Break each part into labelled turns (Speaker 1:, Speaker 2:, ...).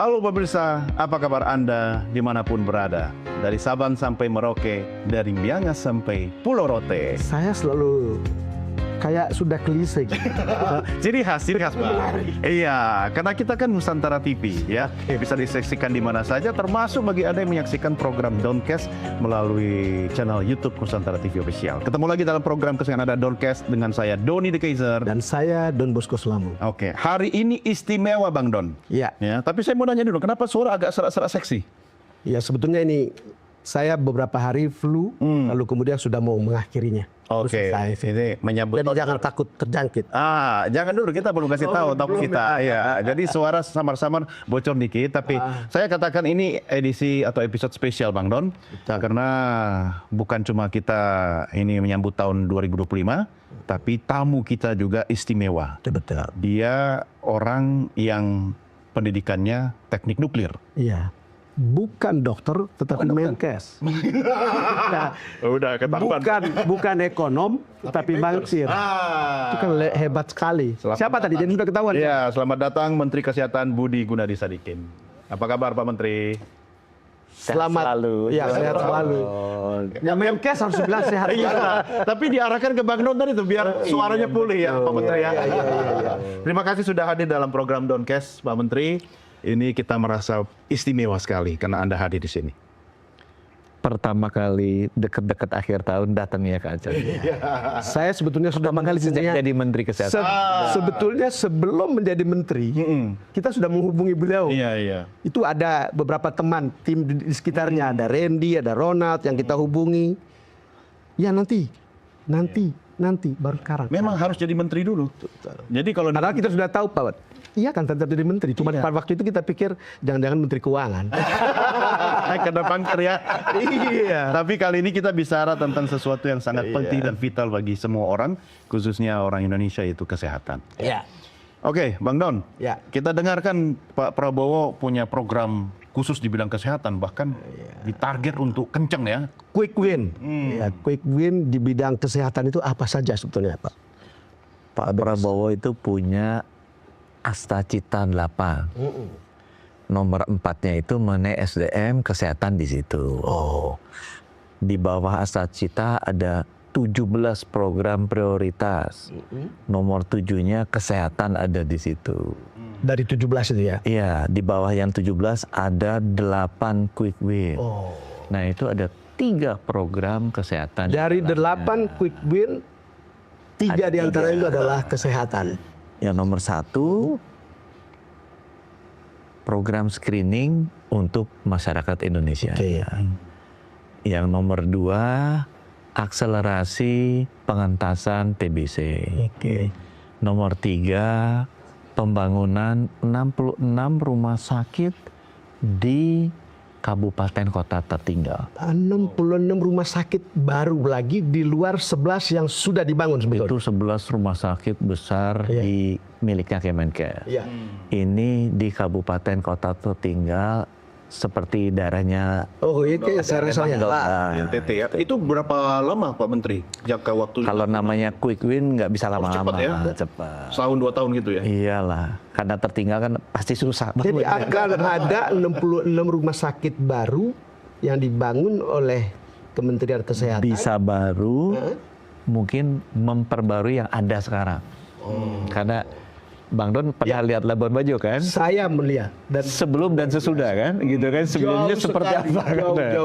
Speaker 1: Halo pemirsa, apa kabar Anda dimanapun berada? Dari Sabang sampai Merauke, dari Miangas sampai Pulau Rote.
Speaker 2: Saya selalu kayak sudah klise gitu.
Speaker 1: Ciri khas Bang. Iya, karena kita kan Nusantara TV ya. Bisa disaksikan di mana saja, termasuk bagi Anda yang menyaksikan program Downcast melalui channel YouTube Nusantara TV Official. Ketemu lagi dalam program kesayangan Anda Downcast dengan saya Doni The Kaiser.
Speaker 2: Dan saya Don Bosco Selamu.
Speaker 1: Oke, hari ini istimewa Bang Don.
Speaker 2: Iya.
Speaker 1: Ya, tapi saya mau nanya dulu, kenapa suara agak serak-serak seksi?
Speaker 2: Ya sebetulnya ini saya beberapa hari flu, lalu kemudian sudah mau mengakhirinya.
Speaker 1: Oke, ini menyambut.
Speaker 2: Jadi jangan takut terjangkit.
Speaker 1: Jangan dulu, kita belum kasih tahu topik kita. Ya, jadi suara samar-samar bocor dikit, tapi saya katakan ini edisi atau episode spesial Bang Don. Karena bukan cuma kita ini menyambut tahun 2025, tapi tamu kita juga istimewa.
Speaker 2: Betul.
Speaker 1: Dia orang yang pendidikannya teknik nuklir.
Speaker 2: Iya. Bukan dokter, tetapi Menkes. Nah,
Speaker 1: Udah ketahuan.
Speaker 2: bukan ekonom, tetapi bangsir. Itu kan hebat sekali. Siapa tadi? Jadi sudah ketahuan.
Speaker 1: Iya, selamat datang Menteri Kesehatan Budi Gunadi Sadikin. Apa kabar Pak Menteri?
Speaker 2: Selamat
Speaker 3: selalu.
Speaker 2: Ya, sehat selalu. Ya Menkes harus bilang sehat.
Speaker 1: Iya, tapi diarahkan ke Bang Don tadi tuh biar suaranya pulih ya Pak Menteri ya. Terima kasih sudah hadir dalam program Downcast Pak Menteri. Ini kita merasa istimewa sekali karena Anda hadir di sini.
Speaker 3: Pertama kali deket-deket akhir tahun datang ya ke acara.
Speaker 2: Saya sebetulnya sudah
Speaker 3: Pertama kali sejak jadi Menteri Kesehatan.
Speaker 2: Sebetulnya sebelum menjadi menteri, kita sudah menghubungi beliau.
Speaker 1: Iya.
Speaker 2: Itu ada beberapa teman tim di sekitarnya, ada Randy, ada Ronald yang kita hubungi. Ya nanti baru sekarang.
Speaker 1: Memang harus jadi menteri dulu. Jadi kalau
Speaker 2: Padahal kita sudah tahu Pak. Iya kan tetap jadi menteri. Cuma pada waktu itu kita pikir jangan-jangan menteri keuangan.
Speaker 1: karena banker ya. Iya. Tapi kali ini kita bicara tentang sesuatu yang sangat penting dan vital bagi semua orang, khususnya orang Indonesia, yaitu kesehatan.
Speaker 2: Iya.
Speaker 1: Oke, Bang Don.
Speaker 2: Ya.
Speaker 1: Kita dengarkan Pak Prabowo punya program khusus di bidang kesehatan, bahkan ditarget untuk kenceng ya.
Speaker 2: Quick win. Ya, quick win di bidang kesehatan itu apa saja sebetulnya Pak?
Speaker 3: Pak Prabowo itu punya Asta Cita 8. Nomor 4-nya itu mengenai SDM kesehatan di situ. Di bawah Asta Cita ada 17 program prioritas. Nomor 7-nya kesehatan ada di situ.
Speaker 2: Dari 17 itu ya?
Speaker 3: Iya, di bawah yang 17 ada 8 quick win. Nah itu ada 3 program kesehatan.
Speaker 2: Dari 8 quick win, 3 di antara itu adalah kesehatan.
Speaker 3: Yang nomor 1, program screening untuk masyarakat Indonesia. Yang nomor 2, akselerasi pengentasan TBC. Nomor 3, pembangunan 66 rumah sakit di kabupaten kota tertinggal.
Speaker 2: 66 rumah sakit baru lagi di luar 11 yang sudah dibangun sebetulnya.
Speaker 3: Itu 11 rumah sakit besar di miliknya Kemenkes. Ini di kabupaten kota tertinggal seperti daerahnya.
Speaker 2: Itu saya rasa
Speaker 1: NTT ya. Itu berapa lama Pak Menteri jangka waktu?
Speaker 3: Kalau namanya quick win nggak bisa lama-lama.
Speaker 1: Cepat ya?
Speaker 3: Cepat.
Speaker 1: Setahun 2 tahun gitu ya?
Speaker 3: Iyalah, karena tertinggal kan pasti susah.
Speaker 2: Jadi akan ada 66 rumah sakit baru yang dibangun oleh Kementerian Kesehatan.
Speaker 3: Bisa baru, mungkin memperbarui yang ada sekarang. Karena Bang Don pernah lihat Labuan Bajo kan?
Speaker 2: Saya melihat. Dan
Speaker 3: sebelum dan sesudah kan, gitu kan? Sebelumnya seperti apa?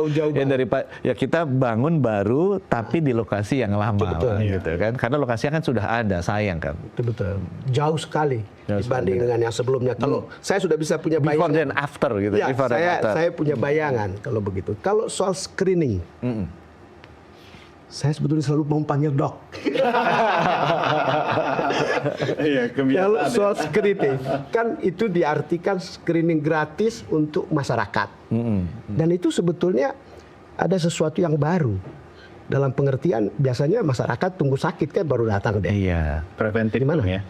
Speaker 2: Jauh.
Speaker 3: Ya ya kita bangun baru, tapi di lokasi yang lama, gitu kan? Karena lokasinya kan sudah ada, sayang kan?
Speaker 2: Betul. Jauh sekali dibanding dengan yang sebelumnya. Kalau saya sudah bisa punya
Speaker 3: Before
Speaker 2: bayangan.
Speaker 3: and after gitu.
Speaker 2: Ya,
Speaker 3: Before and after.
Speaker 2: saya punya bayangan kalau begitu. Kalau soal screening, saya sebetulnya selalu mau panggil dok. Kalau soal screening, kan itu diartikan screening gratis untuk masyarakat. Dan itu sebetulnya ada sesuatu yang baru. Dalam pengertian biasanya masyarakat tunggu sakit kan baru datang deh.
Speaker 3: Iya.
Speaker 1: Preventif
Speaker 2: Gimana?
Speaker 1: ya.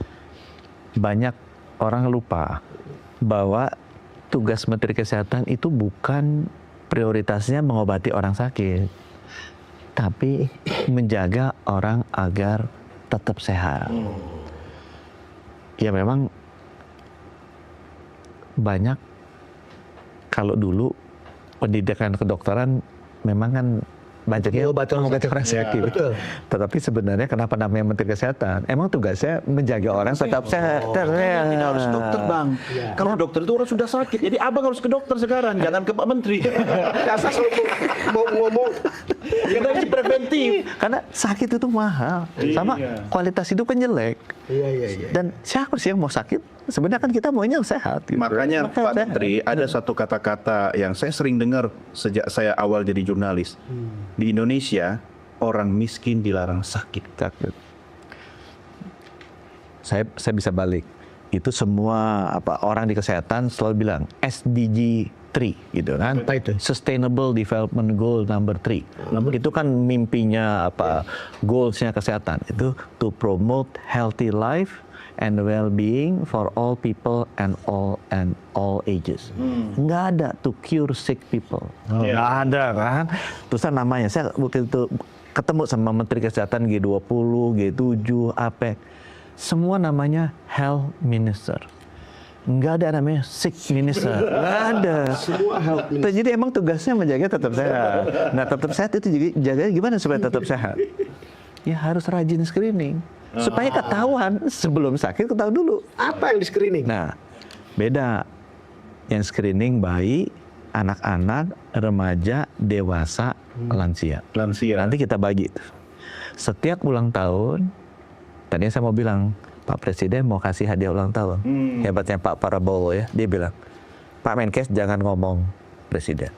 Speaker 3: Banyak orang lupa bahwa tugas Menteri Kesehatan itu bukan prioritasnya mengobati orang sakit, tapi menjaga orang agar tetap sehat. Ya memang banyak kalau dulu pendidikan kedokteran memang kan banyaknya obat orang sakit.
Speaker 2: Betul.
Speaker 3: Tetapi sebenarnya kenapa namanya Menteri Kesehatan? Emang tugasnya menjaga orang tetap sehat.
Speaker 1: Tidak harus dokter, Bang. Kalau dokter itu orang sudah sakit, jadi abang harus ke dokter sekarang, jangan ke Pak Menteri.
Speaker 2: Dasar mau ngomong
Speaker 1: Karena ini preventif.
Speaker 3: Karena sakit itu mahal, sama kualitas hidup kan jelek.
Speaker 2: Iya.
Speaker 3: Dan siapa sih yang mau sakit? Sebenarnya kan kita maunya sehat. Gitu.
Speaker 1: Makanya Pak
Speaker 3: sehat.
Speaker 1: Menteri, ada satu kata-kata yang saya sering dengar sejak saya awal jadi jurnalis. Di Indonesia, orang miskin dilarang sakit.
Speaker 3: Sakit. Saya bisa balik. Itu semua orang di kesehatan selalu bilang SDG 3 gitu kan.
Speaker 2: Apa itu?
Speaker 3: Sustainable Development Goal number 3. Itu kan mimpinya goalsnya kesehatan. Itu to promote healthy life and well-being for all people and all ages. Nggak ada to cure sick people. Nggak ada kan. Terusan namanya, saya waktu itu ketemu sama Menteri Kesehatan G20, G7, APEC. Semua namanya Health Minister. Nggak ada namanya Sick Minister. Nggak ada.
Speaker 2: Semua health minister.
Speaker 3: Jadi emang tugasnya menjaga tetap sehat. Nah tetap sehat itu jaga gimana supaya tetap sehat? Ya harus rajin screening. Supaya ketahuan sebelum sakit ketahuan dulu.
Speaker 2: Apa yang di screening?
Speaker 3: Nah, beda. Yang screening bayi, anak-anak, remaja, dewasa, lansia. Nanti kita bagi. Setiap ulang tahun, tadinya saya mau bilang, Pak Presiden mau kasih hadiah ulang tahun. Hebatnya Pak Prabowo ya, dia bilang, Pak Menkes jangan ngomong Presiden,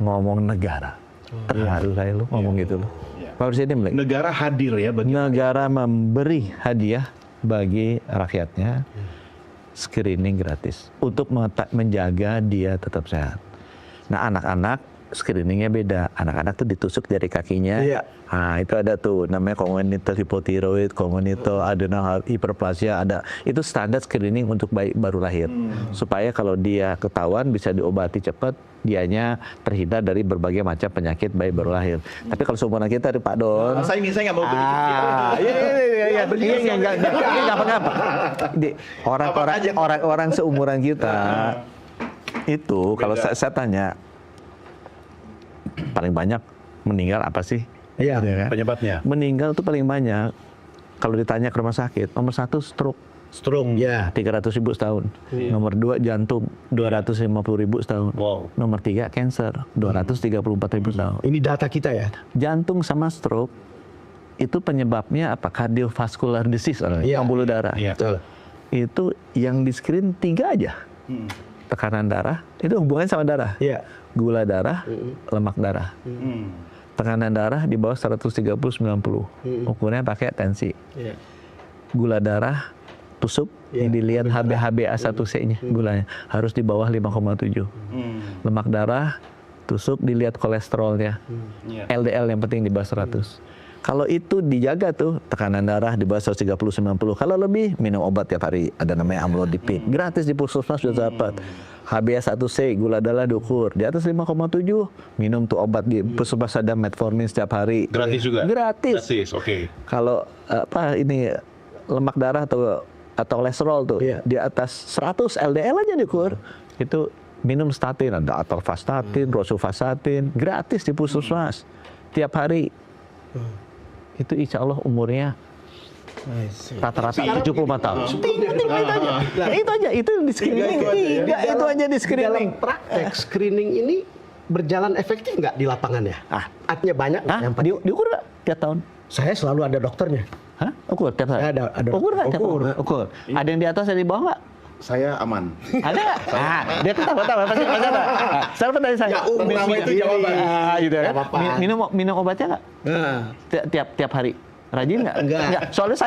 Speaker 3: ngomong negara. Terharu saya lu ngomong gitu loh. Pak Presiden bilang,
Speaker 1: Negara hadir ya bagi
Speaker 3: negara memberi hadiah bagi rakyatnya screening gratis untuk menjaga dia tetap sehat. Nah anak-anak screeningnya beda. Anak-anak tuh ditusuk jari kakinya.
Speaker 2: Iya.
Speaker 3: Nah itu ada tuh namanya congenital hypothyroid, congenital adrenal hyperplasia ada. Itu standar screening untuk bayi baru lahir. Supaya kalau dia ketahuan bisa diobati cepat, dianya terhindar dari berbagai macam penyakit bayi baru lahir. Tapi kalau seumuran kita Pak Don,
Speaker 1: saya nggak mau beli.
Speaker 3: iya nggak apa-apa. Orang seumuran kita itu kalau saya tanya paling banyak meninggal apa sih?
Speaker 2: Iya.
Speaker 3: Ya kan?
Speaker 1: Penyebabnya.
Speaker 3: Meninggal tuh paling banyak kalau ditanya ke rumah sakit. Nomor 1 stroke.
Speaker 2: Stroke. Ya.
Speaker 3: 300.000 setahun. Nomor 2 jantung 250.000 setahun.
Speaker 1: Wow.
Speaker 3: Nomor 3 cancer 234.000 setahun.
Speaker 2: Ini data kita ya.
Speaker 3: Jantung sama stroke itu penyebabnya apa? Cardiovascular disease, pembuluh darah.
Speaker 1: Iya.
Speaker 2: Betul.
Speaker 3: Itu yang di screen 3 aja. Tekanan darah itu hubungannya sama darah.
Speaker 2: Iya.
Speaker 3: Gula darah, lemak darah. Tekanan darah di bawah 130/90. Ukurnya pakai tensi.
Speaker 2: Iya.
Speaker 3: Gula darah tusuk yang dilihat HbA1c-nya gulanya harus di bawah 5,7. Lemak darah tusuk dilihat kolesterolnya. LDL yang penting di bawah 100. Kalau itu dijaga tuh tekanan darah di bawah 130/90. Kalau lebih minum obat tiap hari. Ada namanya amlodipin. Gratis di puskesmas sudah dapat. HbA1c gula darah diukur di atas 5,7. Minum tuh obat di puskesmas ada metformin setiap hari.
Speaker 1: Gratis juga.
Speaker 3: Gratis.
Speaker 1: Oke.
Speaker 3: Kalau ini lemak darah atau kolesterol tuh di atas 100 LDL aja diukur. Itu minum statin, ada atorvastatin, rosuvastatin, gratis di puskesmas tiap hari. Itu insya Allah umurnya rata-rata 75 tahun. Itu aja, itu di screening. Itu aja di screening.
Speaker 2: Dalam praktek screening ini berjalan efektif nggak di lapangannya? Artinya banyak yang
Speaker 3: Diukur nggak tiap tahun?
Speaker 2: Saya selalu ada dokternya.
Speaker 3: Hah? Ukur tiap tahun?
Speaker 2: Ada.
Speaker 3: Ukur nggak tiap tahun? Ukur. Ada yang di atas, ada di bawah nggak?
Speaker 1: Saya aman.
Speaker 3: Ada nggak? Dia ketawa pasti ada. Saya tanya saya.
Speaker 2: Ya, pertama itu jawaban.
Speaker 3: Gitu kan?
Speaker 2: Apa-apa.
Speaker 3: Minum obatnya nggak? Tiap hari. Rajin nggak?
Speaker 2: Enggak.
Speaker 3: Soalnya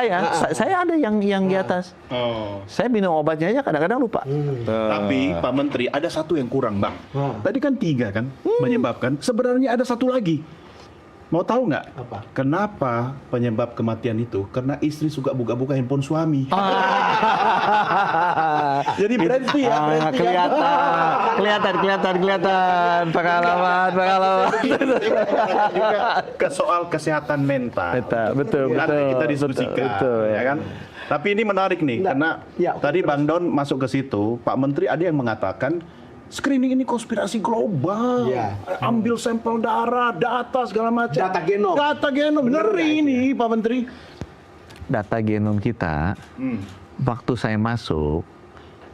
Speaker 3: saya ada yang di atas. Saya minum obatnya aja kadang-kadang lupa.
Speaker 1: Tapi Pak Menteri ada satu yang kurang, Bang. Tadi kan 3 kan menyebabkan. Sebenarnya ada satu lagi. Mau tahu nggak?
Speaker 2: Apa?
Speaker 1: Kenapa penyebab kematian itu? Karena istri suka buka-buka handphone suami. Jadi berhenti ya.
Speaker 3: Kelihatan pengalaman.
Speaker 1: Juga ke soal kesehatan mental.
Speaker 3: Betul.
Speaker 1: Nanti kita diskusikan,
Speaker 3: Betul,
Speaker 1: ya kan? Tapi ini menarik nih, karena tadi Bang Don masuk ke situ, Pak Menteri ada yang mengatakan screening ini konspirasi global.
Speaker 2: Iya.
Speaker 1: Ambil sampel darah, data segala macam.
Speaker 2: Data genom.
Speaker 1: Data genom, ngeri ini Pak Menteri.
Speaker 3: Data genom kita, waktu saya masuk,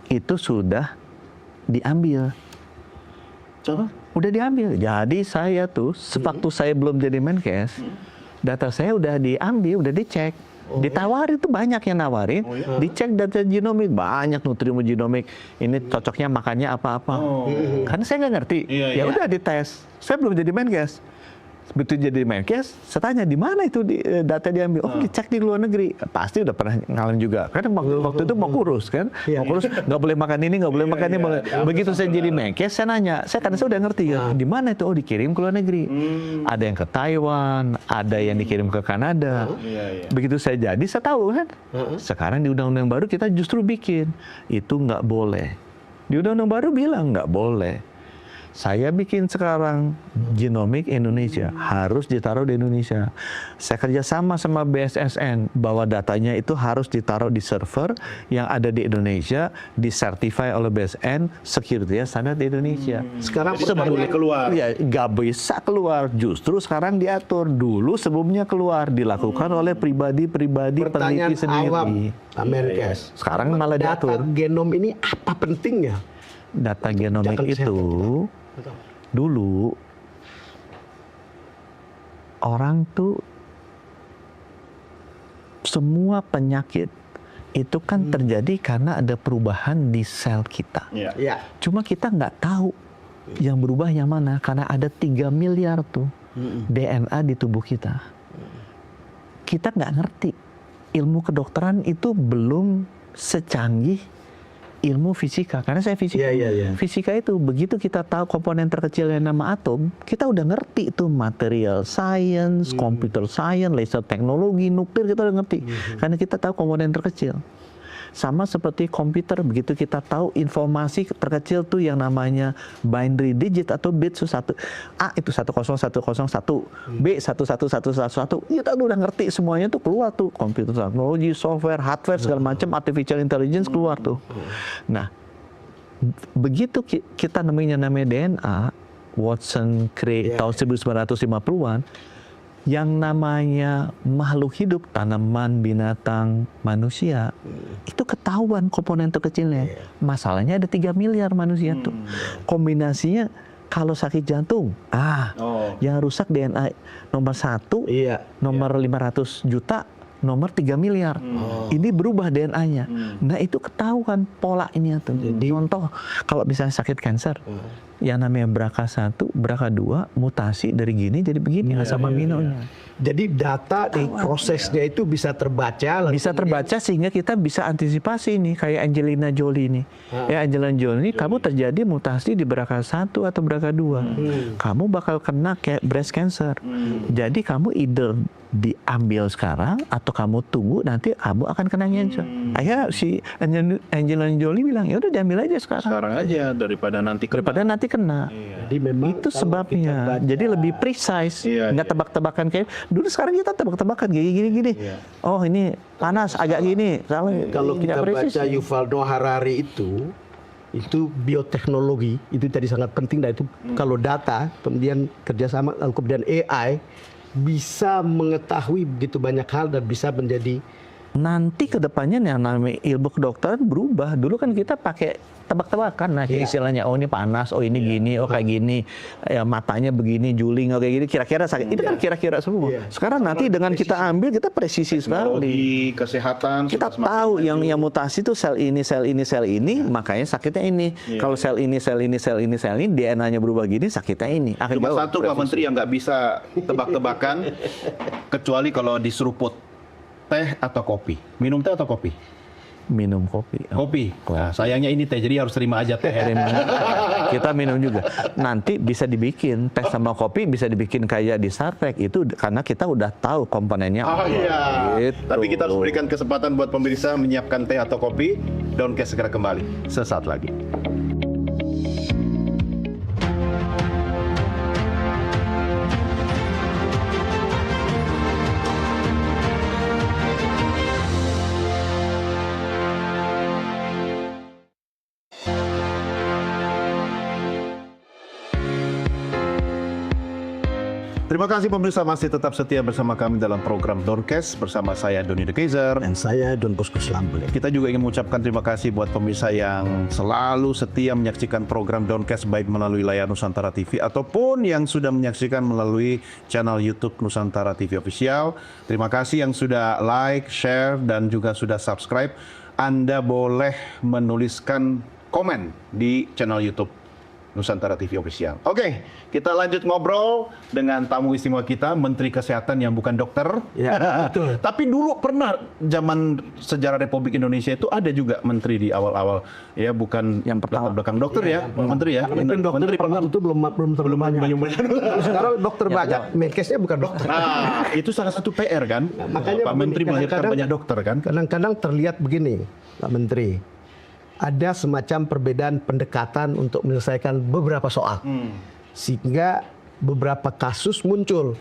Speaker 3: itu sudah diambil.
Speaker 1: Coba.
Speaker 3: Udah diambil. Jadi saya tuh, sewaktu saya belum jadi Menkes, data saya udah diambil, udah dicek. Ditawarin tuh banyak yang nawarin, dicek data genomik, banyak nutrimogenomik, ini cocoknya makannya apa-apa. Karena saya nggak ngerti, ya udah dites. Saya belum jadi Menkes. Begitu jadi Menkes, saya tanya di mana itu data diambil. Oh, dicek di luar negeri. Pasti udah pernah ngalamin juga. Karena waktu itu mau kurus kan, mau kurus nggak boleh makan ini, nggak boleh makan ini. Begitu saya jadi Menkes, saya nanya, karena saya udah ngerti ya, di mana itu? Oh, dikirim ke luar negeri. Ada yang ke Taiwan, ada yang dikirim ke Kanada. Begitu saya jadi, saya tahu kan. Sekarang di undang-undang baru kita justru bikin itu nggak boleh. Di undang-undang baru bilang nggak boleh. Saya bikin sekarang genomik Indonesia, harus ditaruh di Indonesia. Saya kerjasama sama BSSN bahwa datanya itu harus ditaruh di server yang ada di Indonesia, disertify oleh BSN, security standar di Indonesia.
Speaker 2: Sekarang
Speaker 1: boleh keluar.
Speaker 3: Ya, nggak bisa keluar. Justru sekarang diatur. Dulu sebelumnya keluar, dilakukan oleh pribadi-pribadi
Speaker 2: pertanyaan
Speaker 3: peneliti
Speaker 2: awam,
Speaker 3: sendiri.
Speaker 2: Pak Menkes.
Speaker 3: Sekarang malah
Speaker 2: Data
Speaker 3: diatur.
Speaker 2: genom ini apa pentingnya?
Speaker 3: Data genomik
Speaker 2: Jangan
Speaker 3: itu dulu orang tuh semua penyakit itu kan terjadi karena ada perubahan di sel kita.
Speaker 2: Ya.
Speaker 3: Cuma kita nggak tahu yang berubah yang mana karena ada 3 miliar tuh DNA di tubuh kita. Kita nggak ngerti. Ilmu kedokteran itu belum secanggih ilmu fisika, karena saya fisika. Fisika itu begitu kita tahu komponen terkecil yang nama atom, kita udah ngerti itu material science, computer science, laser teknologi, nuklir, kita udah ngerti. Karena kita tahu komponen terkecil. Sama seperti komputer, begitu kita tahu informasi terkecil tuh yang namanya binary digit atau bit satu. A itu 10101, B 11111, kita udah ngerti semuanya tuh keluar tuh. Computer teknologi, software, hardware, segala macam, artificial intelligence keluar tuh. Nah, begitu kita namanya DNA, Watson create tahun 1950-an, yang namanya makhluk hidup, tanaman, binatang, manusia, itu ketahuan komponen terkecilnya. Masalahnya ada 3 miliar manusia tuh. Kombinasinya kalau sakit jantung, yang rusak DNA nomor 1, nomor 500 juta, nomor 3 miliar. Ini berubah DNA-nya. Nah, itu ketahuan pola ini tuh. Contoh, kalau misalnya sakit kanker, yang namanya BRCA1, BRCA2, mutasi dari gini jadi begini asam aminonya.
Speaker 2: Jadi data di prosesnya itu bisa terbaca.
Speaker 3: Bisa terbaca sehingga kita bisa antisipasi nih, kayak Angelina Jolie nih. Ya, Angelina Jolie, kamu terjadi mutasi di BRCA1 atau BRCA2. Kamu bakal kena kayak breast cancer. Jadi kamu either diambil sekarang atau kamu tunggu nanti kamu akan kena cancer. Akhirnya si Angelina Jolie bilang, ya udah diambil aja sekarang.
Speaker 1: Sekarang aja daripada nanti
Speaker 3: kena.
Speaker 2: Jadi memang
Speaker 3: itu sebabnya. Jadi lebih precise, nggak tebak-tebakan kayak dulu. Sekarang kita tebak-tebakan gini. Oh, ini panas agak gini.
Speaker 2: Kalau kita baca Yuval Noah Harari itu bioteknologi itu tadi sangat penting. Dan itu kalau data kemudian kerjasama, kemudian AI bisa mengetahui begitu banyak hal dan bisa menjadi.
Speaker 3: Nanti kedepannya yang namanya ilmu kedokteran berubah. Dulu kan kita pakai tebak-tebakan, nah istilahnya, oh ini panas, oh ini gini, oh kayak gini, ya matanya begini, juling, oh kayak gini, kira-kira sakit. Itu kan kira-kira semua. Sekarang nanti dengan kita ambil, kita presisi sekali.
Speaker 1: Kesehatan.
Speaker 3: Kita tahu yang mutasi itu sel ini, makanya sakitnya ini. Kalau sel ini, DNA-nya berubah gini, sakitnya ini.
Speaker 1: Cuma satu Pak Menteri yang nggak bisa tebak-tebakan, kecuali kalau diseruput teh atau kopi. Minum teh atau kopi?
Speaker 3: Minum kopi.
Speaker 1: Kopi. Nah, sayangnya ini teh, jadi harus terima aja teh.
Speaker 3: Kita minum juga. Nanti bisa dibikin teh sama kopi, bisa dibikin kayak di Star Trek itu karena kita udah tahu komponennya.
Speaker 1: Gitu. Tapi kita harus berikan kesempatan buat pemirsa menyiapkan teh atau kopi. Downcast segera kembali sesaat lagi. Terima kasih pemirsa masih tetap setia bersama kami dalam program Doncast bersama saya Doni De Kaiser.
Speaker 2: Dan saya Don Bosco Slambule.
Speaker 1: Kita juga ingin mengucapkan terima kasih buat pemirsa yang selalu setia menyaksikan program Doncast baik melalui layar Nusantara TV ataupun yang sudah menyaksikan melalui channel YouTube Nusantara TV Official. Terima kasih yang sudah like, share, dan juga sudah subscribe. Anda boleh menuliskan komen di channel YouTube Nusantara TV Official. Oke, kita lanjut ngobrol dengan tamu istimewa kita, Menteri Kesehatan yang bukan dokter.
Speaker 2: Ya, betul.
Speaker 1: Tapi dulu pernah zaman sejarah Republik Indonesia itu ada juga menteri di awal-awal, ya bukan
Speaker 3: Yang pertama.
Speaker 1: belakang dokter ya, menteri ya.
Speaker 2: Menteri pernah itu belum terlalu banyak. Sekarang dokter banyak, Menkesnya bukan dokter.
Speaker 1: Nah, itu salah satu PR kan.
Speaker 2: Makanya
Speaker 1: Pak Menteri
Speaker 2: begini,
Speaker 1: melahirkan
Speaker 2: kadang-kadang-
Speaker 1: banyak dokter kan.
Speaker 2: Kadang-kadang terlihat begini, Pak Menteri. Ada semacam perbedaan pendekatan untuk menyelesaikan beberapa soal. Sehingga beberapa kasus muncul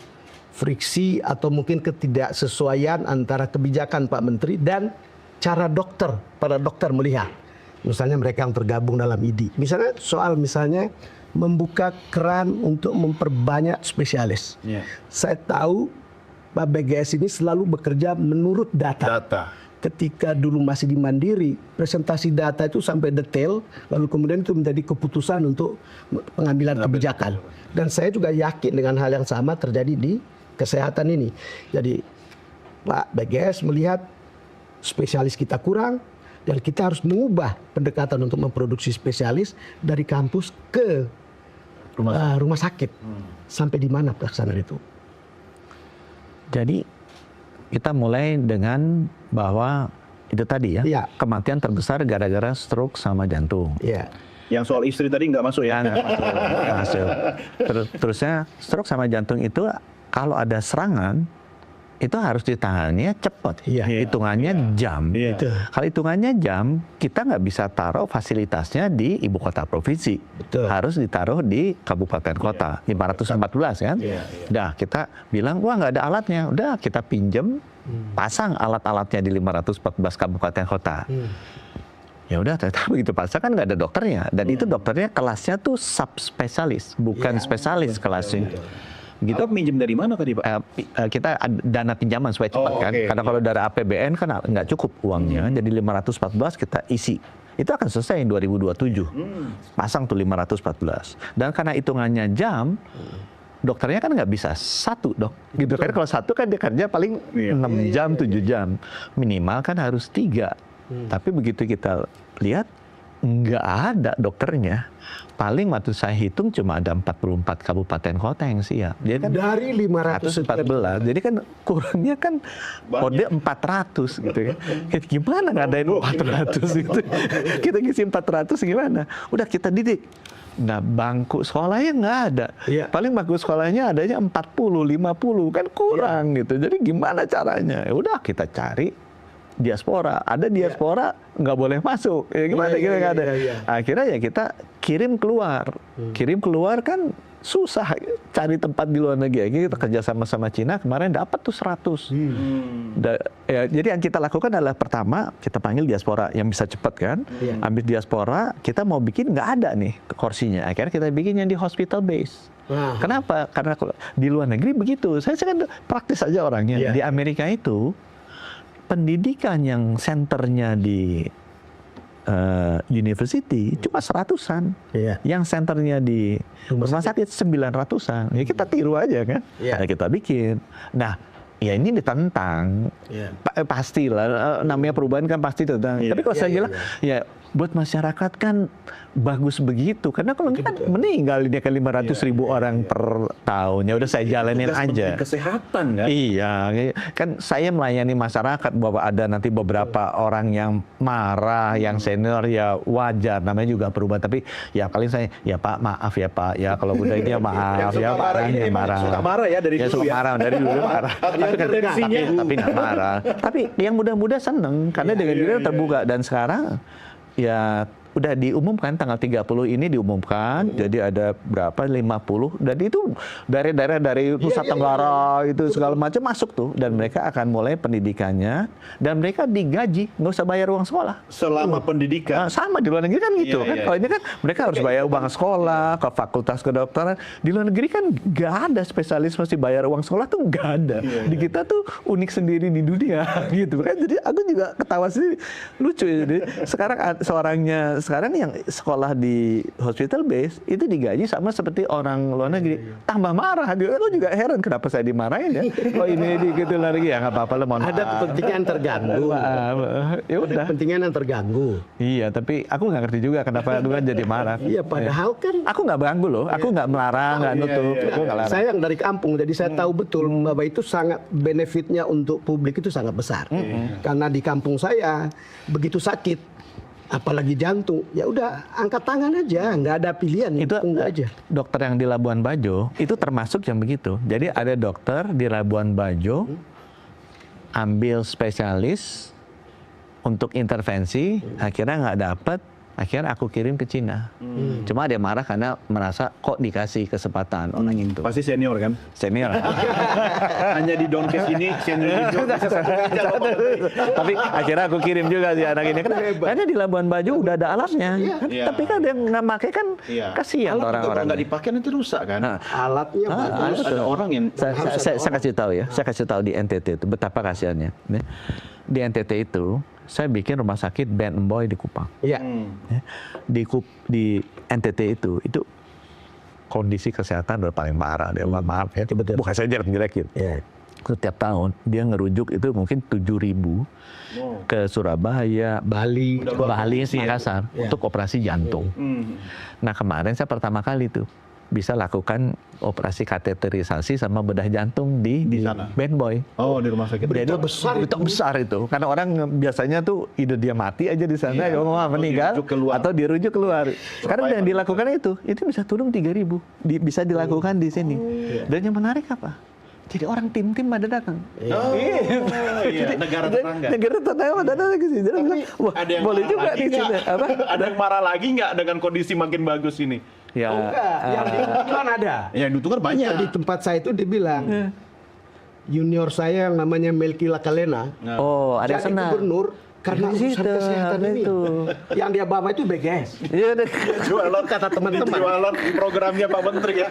Speaker 2: friksi atau mungkin ketidaksesuaian antara kebijakan Pak Menteri dan cara para dokter melihat. Misalnya mereka yang tergabung dalam IDI. Misalnya membuka keran untuk memperbanyak spesialis.
Speaker 1: Iya.
Speaker 2: Saya tahu Pak BGS ini selalu bekerja menurut data. Ketika dulu masih di Mandiri, presentasi data itu sampai detail, lalu kemudian itu menjadi keputusan untuk pengambilan kebijakan. Dan saya juga yakin dengan hal yang sama terjadi di kesehatan ini. Jadi Pak BGS melihat spesialis kita kurang, dan kita harus mengubah pendekatan untuk memproduksi spesialis dari kampus ke rumah sakit. Sampai di mana pelaksanaan itu?
Speaker 3: Jadi kita mulai dengan bahwa itu tadi ya,
Speaker 2: Iya.
Speaker 3: kematian terbesar gara-gara stroke sama jantung.
Speaker 2: Iya.
Speaker 1: Yang soal istri tadi nggak masuk ya?
Speaker 3: Nggak masuk. Terusnya stroke sama jantung itu kalau ada serangan itu harus ditangani cepat.
Speaker 2: Iya.
Speaker 3: Hitungannya jam.
Speaker 1: Iya.
Speaker 3: Kalau hitungannya jam, kita nggak bisa taruh fasilitasnya di ibu kota provinsi.
Speaker 2: Betul.
Speaker 3: Harus ditaruh di kabupaten kota. 514 kan?
Speaker 1: Iya, iya.
Speaker 3: Nah, kita bilang, wah nggak ada alatnya. Udah kita pinjem, pasang alat-alatnya di 514 kabupaten kota. Ya udah, ternyata begitu pasang kan nggak ada dokternya. Dan itu dokternya kelasnya tuh subspesialis, bukan spesialis kelasnya. Gitu.
Speaker 1: Gitu. Minjem dari mana tadi Pak?
Speaker 3: Kita ada dana pinjaman supaya cepat kan.
Speaker 1: Oke.
Speaker 3: Karena kalau dari APBN kan nggak cukup uangnya. Jadi 514 kita isi. Itu akan selesai yang 2027. Pasang tuh 514. Dan karena hitungannya jam, dokternya kan nggak bisa satu dok. Gitu kan, kalau satu kan dia kerja paling 6 jam, 7 jam. Minimal kan harus 3. Tapi begitu kita lihat, nggak ada dokternya. Paling waktu saya hitung cuma ada 44 kabupaten kota yang siap. Jadi kan
Speaker 2: Dari
Speaker 3: 114. Jadi kan kurangnya kan kode 400 gitu kan. Gimana ngadain 400 itu? Kita ngisi 400 gimana? Udah kita didik. Nah, bangku sekolahnya nggak ada.
Speaker 2: Iya.
Speaker 3: Paling bangku sekolahnya adanya 40, 50 kan kurang gitu. Jadi gimana caranya? Ya udah kita cari diaspora. Ada diaspora nggak boleh masuk. Ya gimana kita nggak ada. Akhirnya ya kita kirim keluar. Kirim keluar kan susah cari tempat di luar negeri. Kita kerja sama Cina kemarin dapat tuh 100. Jadi yang kita lakukan adalah pertama kita panggil diaspora yang bisa cepat kan. Ambil diaspora, kita mau bikin nggak ada nih kursinya. Akhirnya kita bikin yang di hospital base. Kenapa? Karena di luar negeri begitu. Saya kan praktis aja orangnya. Di Amerika itu pendidikan yang senternya di university cuma 100-an. Yang senternya di rumah sakit 900-an. Ya kita tiru aja kan. Nah, kita bikin. Nah, ya ini ditentang. Pastilah namanya perubahan kan pasti tentang. Tapi kalau saya bilang ya buat masyarakat kan bagus begitu, karena kalau kan meninggal dia kan 500.000 orang per tahun. Ya udah saya jalanin aja.
Speaker 1: Kesehatan kan?
Speaker 3: Iya, kan saya melayani masyarakat bahwa ada nanti beberapa orang yang marah, yang senior ya wajar, namanya juga perubahan. Tapi ya paling saya ya Pak maaf ya Pak, ya kalau udah ini ya maaf ya Pak, ini marah.
Speaker 1: Suka marah ya dari dulu ya.
Speaker 3: Marah dari dulu marah. Tapi nggak marah. Tapi yang muda-muda seneng karena dengan diri terbuka dan sekarang ya udah diumumkan tanggal 30 ini diumumkan. Jadi ada berapa 50 dan itu dari daerah dari Nusa Tenggara itu segala macam masuk tuh dan mereka akan mulai pendidikannya dan mereka digaji, nggak usah bayar uang sekolah.
Speaker 1: Selama pendidikan.
Speaker 3: Sama di luar negeri kan gitu
Speaker 1: Iya,
Speaker 3: kan.
Speaker 1: iya.
Speaker 3: Kalau ini kan mereka harus bayar uang sekolah ke fakultas kedokteran. Di luar negeri kan nggak ada spesialis mesti bayar uang sekolah tuh nggak ada. Di kita tuh unik sendiri di dunia gitu kan. Jadi aku juga ketawa sendiri. Lucu ya. Jadi sekarang sekarang yang sekolah di hospital base itu digaji sama seperti orang luar negeri. Tambah marah. Aku juga heran kenapa saya dimarahin ya. Oh ini gitu lagi ya nggak apa-apa lah. Mohon
Speaker 2: Ada
Speaker 3: maaf.
Speaker 2: kepentingan terganggu.
Speaker 3: Ya
Speaker 2: Ada
Speaker 3: udah.
Speaker 2: kepentingan yang terganggu.
Speaker 3: Iya, tapi aku nggak ngerti juga kenapa Tuhan jadi marah.
Speaker 2: Iya, padahal kan
Speaker 3: Aku nggak ganggu loh, aku nggak melarang, nggak nutup. Aku nggak larang.
Speaker 2: saya yang dari kampung, jadi saya tahu betul bahwa itu sangat benefitnya untuk publik itu sangat besar. Karena di kampung saya begitu sakit, apalagi jantung, ya udah angkat tangan aja, nggak ada pilihan,
Speaker 3: Itu
Speaker 2: tunggu aja.
Speaker 3: dokter yang di Labuan Bajo itu termasuk yang begitu. Jadi ada dokter di Labuan Bajo ambil spesialis untuk intervensi, akhirnya nggak dapet, akhirnya aku kirim ke Cina. Cuma dia marah karena merasa kok dikasih kesempatan orang itu.
Speaker 1: Pasti senior kan?
Speaker 3: Senior.
Speaker 1: Hanya di Donkes ini senior juga.
Speaker 3: Tapi akhirnya aku kirim juga si anak ini karena di Labuan Bajo udah ada alatnya. Kan?
Speaker 1: Iya.
Speaker 3: Tapi kan dia nggak pakai kan
Speaker 1: Iya.
Speaker 3: kasihan
Speaker 1: Kalau
Speaker 3: orang-orang.
Speaker 1: nggak dipakai nanti rusak kan?
Speaker 3: Nah,
Speaker 2: Alatnya bagus.
Speaker 1: Ada orang yang
Speaker 3: saya kasih tahu ya, saya kasih tahu di NTT itu betapa kasihannya. Di NTT itu saya bikin rumah sakit Ben Emboy di Kupang.
Speaker 2: Iya.
Speaker 3: Ya. Di NTT itu kondisi kesehatan udah paling parah. Dia maaf ya, bukan saya jelek-jelekin.
Speaker 2: Iya.
Speaker 3: Setiap tahun dia ngerujuk itu mungkin 7.000 ke Surabaya,
Speaker 2: Bali.
Speaker 3: Makassar untuk operasi jantung. Nah kemarin saya pertama kali tuh bisa lakukan operasi kateterisasi sama bedah jantung di
Speaker 1: sana?
Speaker 3: Ben Boy.
Speaker 1: Oh, di rumah sakit.
Speaker 3: Jadi besar itu. Karena orang biasanya tuh ide dia mati aja di sana, ya mau meninggal
Speaker 1: dirujuk keluar.
Speaker 3: atau dirujuk keluar. Sekarang yang dilakukan itu bisa turun 3.000, bisa dilakukan di sini. Dan yang menarik apa? Jadi orang tim-tim pada datang.
Speaker 1: Oh, iya. Negara tetangga.
Speaker 3: Negara tetangga pada datang ke sini. Dia bilang, wah
Speaker 1: Ada yang
Speaker 3: boleh
Speaker 1: marah
Speaker 3: juga
Speaker 1: lagi
Speaker 3: di sini.
Speaker 1: nggak?
Speaker 3: Apa?
Speaker 1: Ada yang marah lagi nggak dengan kondisi makin bagus ini?
Speaker 3: Ya,
Speaker 2: Yang di Untukan ada.
Speaker 1: Yang ditukar banyak.
Speaker 2: Di tempat saya itu dibilang junior saya yang namanya Melki Lakalena.
Speaker 3: oh ada yang
Speaker 2: Jadi
Speaker 3: senang.
Speaker 2: gubernur karena
Speaker 3: Di
Speaker 2: urusan
Speaker 3: situ,
Speaker 2: kesehatan
Speaker 3: ada
Speaker 2: ini.
Speaker 3: itu.
Speaker 2: Yang dia bawa itu BGS.
Speaker 3: Iya,
Speaker 1: Jualan
Speaker 2: Kata teman-teman.
Speaker 1: Jualan programnya Pak Menteri ya.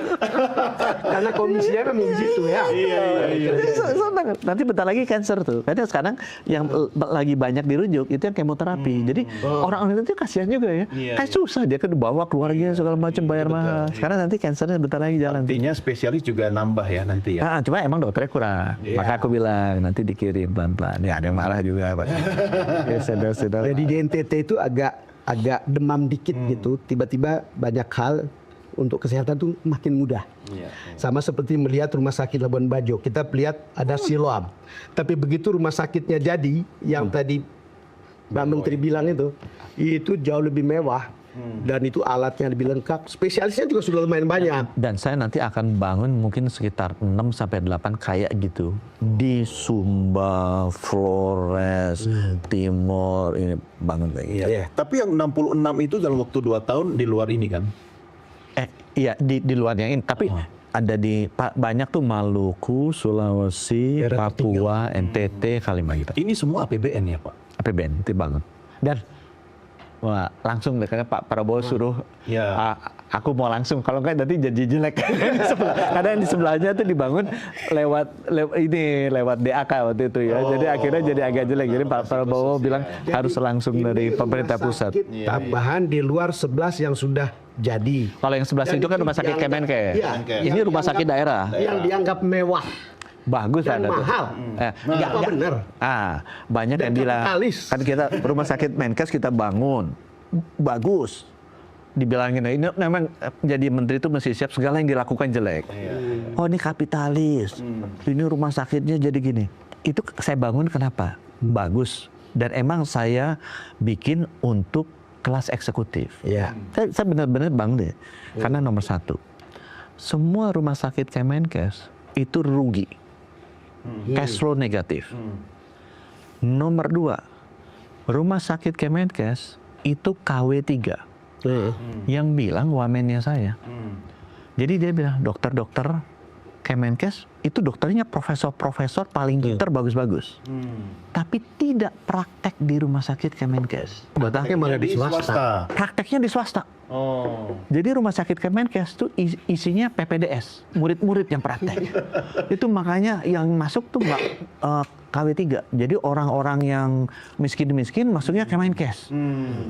Speaker 2: Karena komisinya memang di situ ya.
Speaker 1: Iya.
Speaker 3: senang. Nanti bentar lagi cancer tuh. Karena sekarang yang lagi banyak dirujuk itu yang kemoterapi. Jadi orang-orang itu kasihan juga ya.
Speaker 1: Iya,
Speaker 3: Kayak susah dia kan bawa keluarga segala macam bayar mahal. Sekarang nanti cancernya bentar lagi jalan.
Speaker 1: Artinya spesialis juga nambah ya nanti ya.
Speaker 3: Cuma emang dokternya kurang. Maka aku bilang nanti dikirim pelan-pelan. Ya ada yang marah juga Pak. Ya, saudara-saudara.
Speaker 2: Jadi di NTT itu agak demam dikit gitu. Tiba-tiba banyak hal untuk kesehatan tuh makin mudah. Sama seperti melihat rumah sakit Labuan Bajo. Kita lihat ada siloam. Tapi begitu rumah sakitnya jadi, yang tadi Pak Menteri bilang itu jauh lebih mewah. Dan itu alatnya lebih lengkap. Spesialisnya juga sudah lumayan banyak.
Speaker 3: Dan saya nanti akan bangun mungkin sekitar 6-8 kayak gitu. Di Sumba, Flores, Timor, ini bangun kayak gitu.
Speaker 2: Iya.
Speaker 1: Tapi yang 66 itu dalam waktu 2 tahun di luar ini kan?
Speaker 3: Iya di luar yang ini. Tapi ada di banyak tuh Maluku, Sulawesi,
Speaker 2: Daerah
Speaker 3: Papua, NTT, Kalimantan.
Speaker 1: Ini semua APBN ya Pak?
Speaker 3: APBN itu bangun. Dan wah, langsung deh karena Pak Prabowo suruh aku mau langsung, kalau enggak nanti jadi jelek. Karena yang di sebelahnya tuh dibangun lewat DAK waktu itu ya. Jadi akhirnya jadi agak jelek. Jadi Pak Prabowo bilang harus langsung dari pemerintah pusat.
Speaker 2: Tambahan di luar 11 yang sudah jadi.
Speaker 3: Kalau yang sebelah
Speaker 2: Dan
Speaker 3: situ kan
Speaker 2: itu
Speaker 3: rumah sakit
Speaker 2: dianggap-
Speaker 3: Kemenkes.
Speaker 2: Iya,
Speaker 3: Ini
Speaker 2: yang
Speaker 3: rumah sakit
Speaker 2: dianggap-
Speaker 3: daerah.
Speaker 2: Yang dianggap mewah.
Speaker 3: Bagus
Speaker 2: Dan
Speaker 3: ada tuh.
Speaker 2: mahal.
Speaker 3: Enggak,
Speaker 2: Apa bener?
Speaker 3: Banyak
Speaker 2: Dan
Speaker 3: yang bilang
Speaker 2: kapitalis.
Speaker 3: kan kita rumah sakit Menkes kita bangun bagus. Dibilangin ini memang jadi menteri itu mesti siap segala yang dilakukan jelek. Oh ini kapitalis. Ini rumah sakitnya jadi gini. Itu saya bangun kenapa? Bagus. Dan emang saya bikin untuk kelas eksekutif.
Speaker 2: Iya.
Speaker 3: Saya benar-benar bangun deh. Karena nomor satu, semua rumah sakit Kemenkes itu rugi. Cash flow negatif. Nomor dua, rumah sakit Kemenkes itu KW3 yang bilang wamennya saya. Jadi dia bilang, dokter-dokter Kemenkes itu dokternya profesor-profesor paling pintar, bagus-bagus. Tapi tidak praktek di rumah sakit Kemenkes.
Speaker 2: Prakteknya malah di swasta.
Speaker 3: Prakteknya di swasta.
Speaker 1: Oh.
Speaker 3: Jadi rumah sakit Kemenkes itu isinya PPDS, murid-murid yang praktek. Itu makanya yang masuk tuh nggak KW3. Jadi orang-orang yang miskin-miskin masuknya Kemenkes.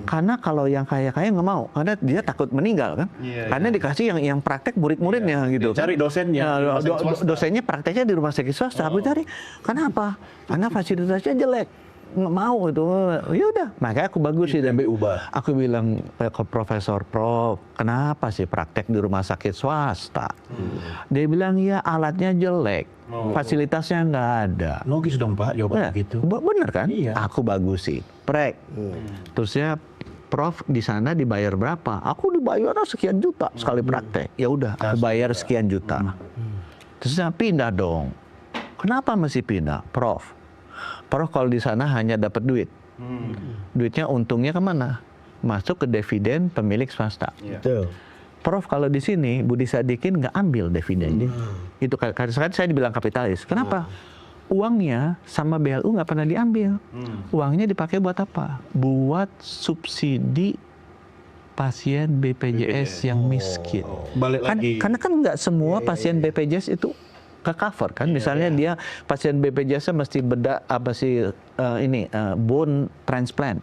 Speaker 3: Karena kalau yang kaya-kaya nggak mau, karena dia takut meninggal kan. Karena dikasih yang praktek murid-muridnya gitu.
Speaker 1: Cari dosennya.
Speaker 3: Dosennya prakteknya di rumah sakit swasta. Aku cari. Kenapa? Karena fasilitasnya jelek. Nggak mau itu. Ya udah, makanya aku bagus sih. Aku bilang ke profesor, Prof, kenapa sih praktek di rumah sakit swasta? Dia bilang, ya alatnya jelek, fasilitasnya nggak ada.
Speaker 4: Logis dong Pak, jawaban gitu.
Speaker 3: Bener kan?
Speaker 4: Iya.
Speaker 3: Aku bagus sih. Terusnya, Prof di sana dibayar berapa? Aku dibayar sekian juta sekali praktek. Ya udah, aku bayar sekian juta. Terusnya pindah dong. Kenapa mesti pindah, Prof? Prof kalau di sana hanya dapat duit. Duitnya untungnya kemana? Masuk ke dividen pemilik swasta.
Speaker 2: Betul.
Speaker 3: Prof kalau di sini Budi Sadikin nggak ambil dividen. Itu karena saya dibilang kapitalis. Kenapa? Uangnya sama BLU nggak pernah diambil. Uangnya dipakai buat apa? Buat subsidi pasien BPJS yang miskin.
Speaker 4: Balik lagi.
Speaker 3: Karena kan nggak semua pasien BPJS itu ke cover kan. Misalnya dia pasien BPJS mesti bone transplant.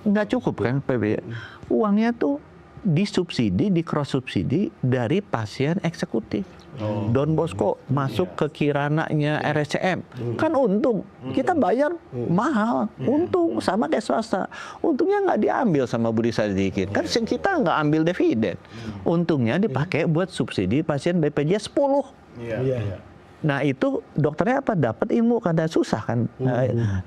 Speaker 3: Nggak cukup kan BPJS. Uangnya tuh disubsidi, di cross subsidi dari pasien eksekutif. Don Bosco masuk ke Kirananya RSCM. Kan untung. Kita bayar mahal. Untung sama kayak swasta. Untungnya nggak diambil sama Budi Sadikin. Kan kita nggak ambil dividen. Untungnya dipakai buat subsidi pasien BPJS 10. Nah itu dokternya apa? Dapat ilmu karena susah kan.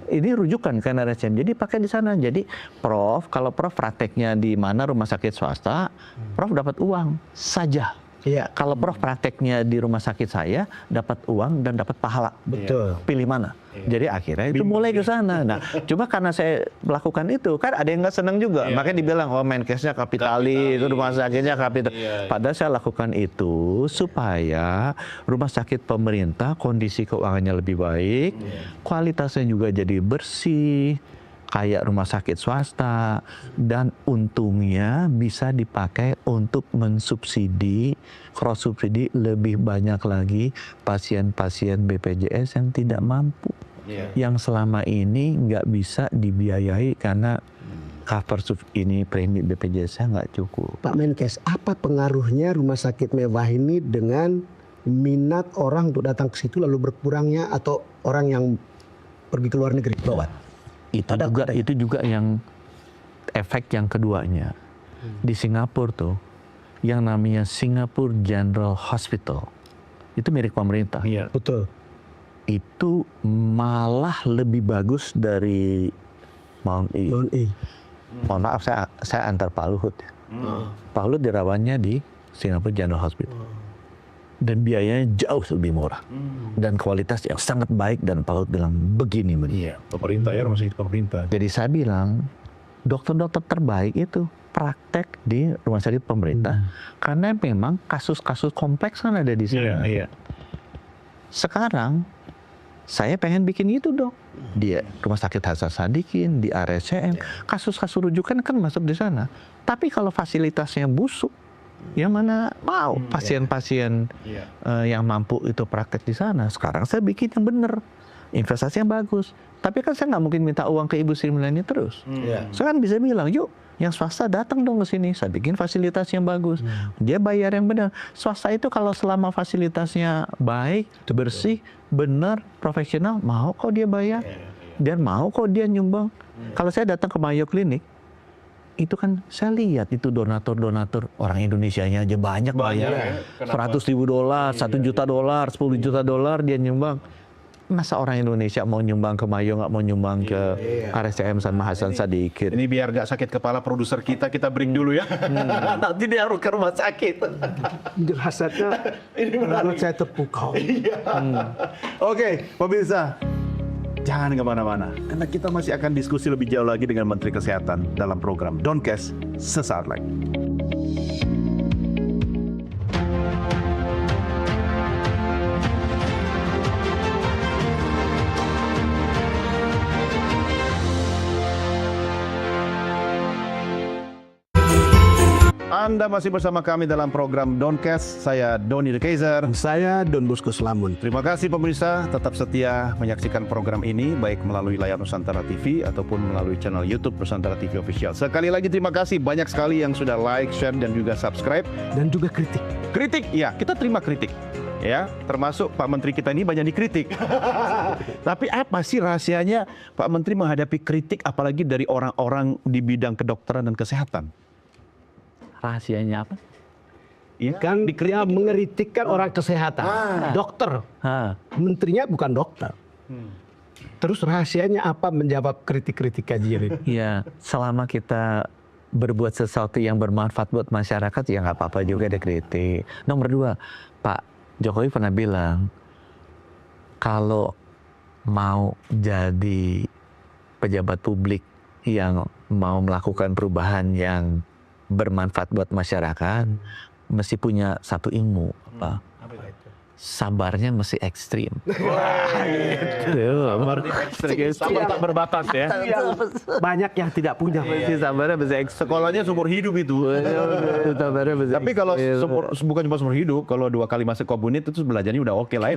Speaker 3: Ini rujukan kan RSCM. Jadi pakai di sana. Jadi Prof, kalau Prof prakteknya di mana rumah sakit swasta, Prof dapat uang saja. Kalau Prof prakteknya di rumah sakit saya, dapat uang dan dapat pahala.
Speaker 2: Betul.
Speaker 3: Pilih mana? Jadi akhirnya itu mulai ke sana. Nah, cuma karena saya melakukan itu, kan ada yang nggak senang juga. Makanya dibilang, oh Menkesnya kapitalis, rumah sakitnya kapital. Padahal saya lakukan itu supaya rumah sakit pemerintah kondisi keuangannya lebih baik, kualitasnya juga jadi bersih, kayak rumah sakit swasta, dan untungnya bisa dipakai untuk mensubsidi, cross subsidi lebih banyak lagi pasien-pasien BPJS yang tidak mampu, yang selama ini nggak bisa dibiayai karena cover ini premi BPJS-nya nggak cukup.
Speaker 2: Pak Menkes, apa pengaruhnya rumah sakit mewah ini dengan minat orang untuk datang ke situ lalu berkurangnya atau orang yang pergi ke luar negeri berobat?
Speaker 3: Itu juga yang efek yang keduanya. Di Singapura tuh yang namanya Singapore General Hospital itu milik pemerintah.
Speaker 2: Betul.
Speaker 3: Itu malah lebih bagus dari Mount E. Mohon maaf saya antar Pak Luhut. Pak Luhut dirawatnya di Singapore General Hospital. Dan biayanya jauh lebih murah. Dan kualitas yang sangat baik, dan Pak Luhut bilang begini.
Speaker 4: Pemerintah ya, rumah sakit pemerintah.
Speaker 3: Jadi saya bilang, dokter-dokter terbaik itu praktek di rumah sakit pemerintah. Karena memang kasus-kasus kompleks kan ada di sana. Sekarang, saya pengen bikin itu dong. Di rumah sakit Hasan Sadikin, di RSCM, kasus-kasus rujukan kan masuk di sana. Tapi kalau fasilitasnya busuk, yang mana mau pasien-pasien yang mampu itu praktek di sana. Sekarang saya bikin yang benar, investasi yang bagus. Tapi kan saya nggak mungkin minta uang ke Ibu Sri Mulyani terus. Saya kan bisa bilang, yuk yang swasta datang dong ke sini, saya bikin fasilitas yang bagus. Dia bayar yang benar. Swasta itu kalau selama fasilitasnya baik, bersih, benar, profesional, mau kok dia bayar. Dan mau kok dia nyumbang. Kalau saya datang ke Mayo Clinic, itu kan saya lihat itu donatur-donatur orang Indonesianya aja banyak bayar. $100.000, $1 juta, $10 juta dia nyumbang. Masa orang Indonesia mau nyumbang ke Mayo, nggak mau nyumbang ke RSCM sama Hasan Sadikin?
Speaker 1: Ini biar nggak sakit kepala produser kita break dulu ya. Nanti dia harus ke rumah sakit.
Speaker 2: Penjelasannya menurut saya terpukau.
Speaker 1: Oke, pemirsa. Jangan kemana-mana, karena kita masih akan diskusi lebih jauh lagi dengan Menteri Kesehatan dalam program Doncast sesaat lagi. Anda masih bersama kami dalam program Doncast. Saya Doni The Kaiser.
Speaker 2: Saya Don Bosco Slamun.
Speaker 1: Terima kasih pemirsa, tetap setia menyaksikan program ini baik melalui layar Nusantara TV ataupun melalui channel YouTube Nusantara TV Official. Sekali lagi terima kasih, banyak sekali yang sudah like, share dan juga subscribe.
Speaker 2: Dan juga kritik.
Speaker 1: Kritik, ya kita terima kritik. Ya, termasuk Pak Menteri kita ini banyak dikritik. Tapi apa sih rahasianya Pak Menteri menghadapi kritik apalagi dari orang-orang di bidang kedokteran dan kesehatan?
Speaker 3: Rahasianya apa?
Speaker 1: Ya,
Speaker 2: Kan dia mengeritikkan orang kesehatan, dokter. Menterinya bukan dokter. Terus rahasianya apa menjawab kritik-kritik kajian ini?
Speaker 3: Ya, selama kita berbuat sesuatu yang bermanfaat buat masyarakat, ya nggak apa-apa juga ada kritik. Nomor 2, Pak Jokowi pernah bilang, kalau mau jadi pejabat publik yang mau melakukan perubahan yang bermanfaat buat masyarakat, mesti punya satu ilmu, apa? Sabarnya mesti ekstrim.
Speaker 4: Sabar tak berbatas ya.
Speaker 2: Banyak yang tidak punya.
Speaker 3: Sabarnya mesti ekstrim.
Speaker 1: Sekolahnya seumur hidup itu.
Speaker 3: Sabarnya mesti
Speaker 1: Tapi kalau
Speaker 3: ekstrim.
Speaker 1: bukan cuma seumur hidup, kalau 2 kali masuk Kobunit itu belajarnya udah oke lah.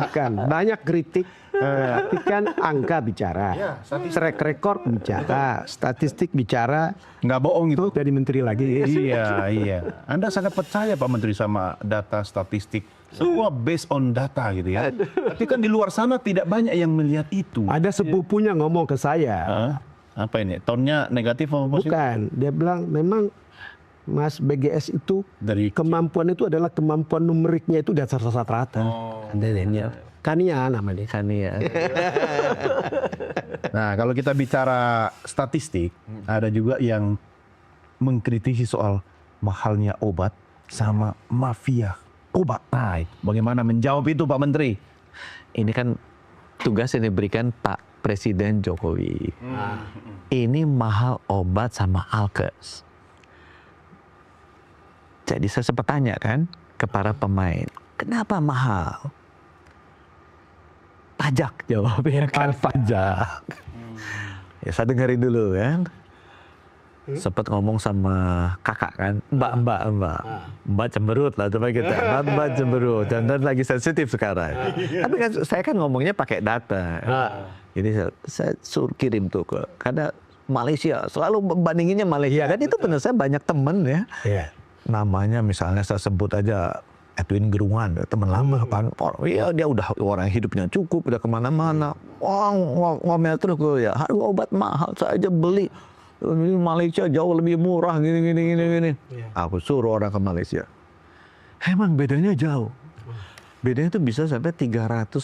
Speaker 2: Bukan, banyak kritik. Tapi kan angka bicara, track record bicara, statistik bicara.
Speaker 1: Nggak bohong itu.
Speaker 2: Itu jadi menteri lagi.
Speaker 1: Iya. Anda sangat percaya Pak Menteri sama data statistik. Semua based on data gitu ya. Tapi kan di luar sana tidak banyak yang melihat itu.
Speaker 2: Ada sepupunya ngomong ke saya.
Speaker 1: Hah? Apa ini? Tonnya negatif atau positif?
Speaker 2: Bukan, dia bilang memang Mas BGS itu
Speaker 1: Dari
Speaker 2: kemampuan itu adalah kemampuan numeriknya itu di atas rata-rata. Kania namanya.
Speaker 3: Kan ya.
Speaker 1: Nah, kalau kita bicara statistik, ada juga yang mengkritisi soal mahalnya obat sama mafia obat. Nah, bagaimana menjawab itu Pak Menteri?
Speaker 3: Ini kan tugas yang diberikan Pak Presiden Jokowi. Ini mahal obat sama alkes. Jadi saya sempat tanya kan ke para pemain, kenapa mahal? Pajak jawabnya kan, pajak. Ya saya dengerin dulu kan. Sempat ngomong sama kakak kan, mbak cemberut lah coba kita, mbak cemberut dan lagi sensitif sekarang. Tapi kan saya kan ngomongnya pakai data. Jadi saya suruh kirim tuh ke, karena Malaysia selalu bandinginnya Malaysia dan itu benar, saya banyak temen ya. Namanya misalnya saya sebut aja Edwin Gerungan, teman lama kan. Iya dia udah orang hidupnya cukup, udah kemana-mana. Ngomel terus gue ya, harga obat mahal saya aja beli. Di Malaysia jauh lebih murah gini. Aku suruh orang ke Malaysia. Emang bedanya jauh. Bedanya itu bisa sampai 300%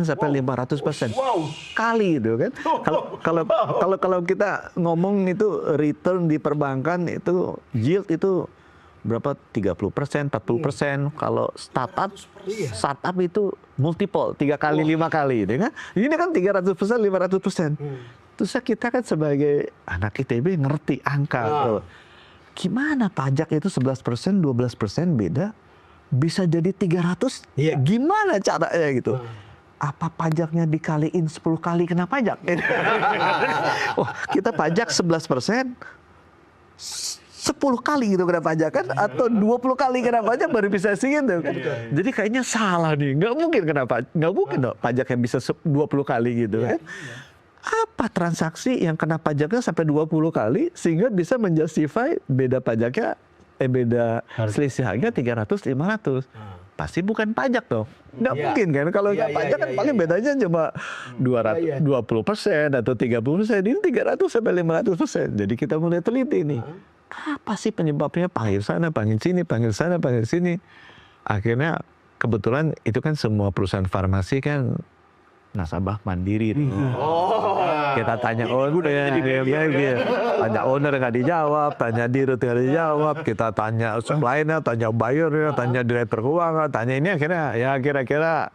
Speaker 3: sampai 500% kali itu kan. Kalau kita ngomong itu return di perbankan itu yield itu berapa 30%, 40%. Kalau startup itu multiple 3 kali, 5 kali, gitu kan? Ini kan 300%, 500%. Terus kita kan sebagai anak ITB ngerti angka. Gimana pajak itu 11%, 12% beda bisa jadi 300? Gimana caranya gitu? Apa pajaknya dikaliin 10 kali kena pajak? Wah, kita pajak 11%. 10 kali gitu kena pajak kan, atau 20 kali kena pajak baru bisa segitu kan. Jadi kayaknya salah nih, nggak mungkin dong pajak yang bisa 20 kali gitu kan. Apa transaksi yang kena pajaknya sampai 20 kali sehingga bisa menjustify beda pajaknya, beda selisih harga 300-500. Pasti bukan pajak dong. Nggak mungkin kan, kalau nggak pajak kan paling bedanya cuma 220% atau 30%, ini 300-500%. Jadi kita mulai teliti nih. Apa sih penyebabnya? Panggil sana, panggil sini, panggil sana, panggil sini. Akhirnya kebetulan itu kan semua perusahaan farmasi kan nasabah mandiri. Kita tanya owner, tanya owner nggak dijawab, tanya dirut nggak dijawab, kita tanya supply-nya, tanya buyer-nya, tanya direktur keuangan, tanya ini akhirnya ya kira-kira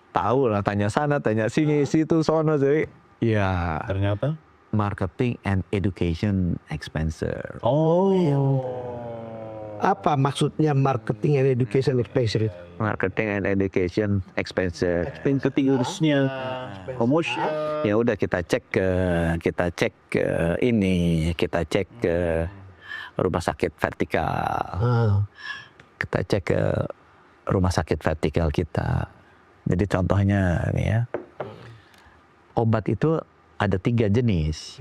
Speaker 3: tahu lah, tanya sana, tanya sini, situ, sono, jadi ya
Speaker 1: Ternyata.
Speaker 3: marketing and education expenditure.
Speaker 2: Apa maksudnya marketing and education expenditure?
Speaker 3: Marketing and education expenditure.
Speaker 1: Ketiga-tiganya promosi.
Speaker 3: Ya udah kita cek ke ini, kita cek ke rumah sakit vertikal. Kita cek ke rumah sakit vertikal kita. Jadi contohnya nih ya, obat itu ada 3 jenis.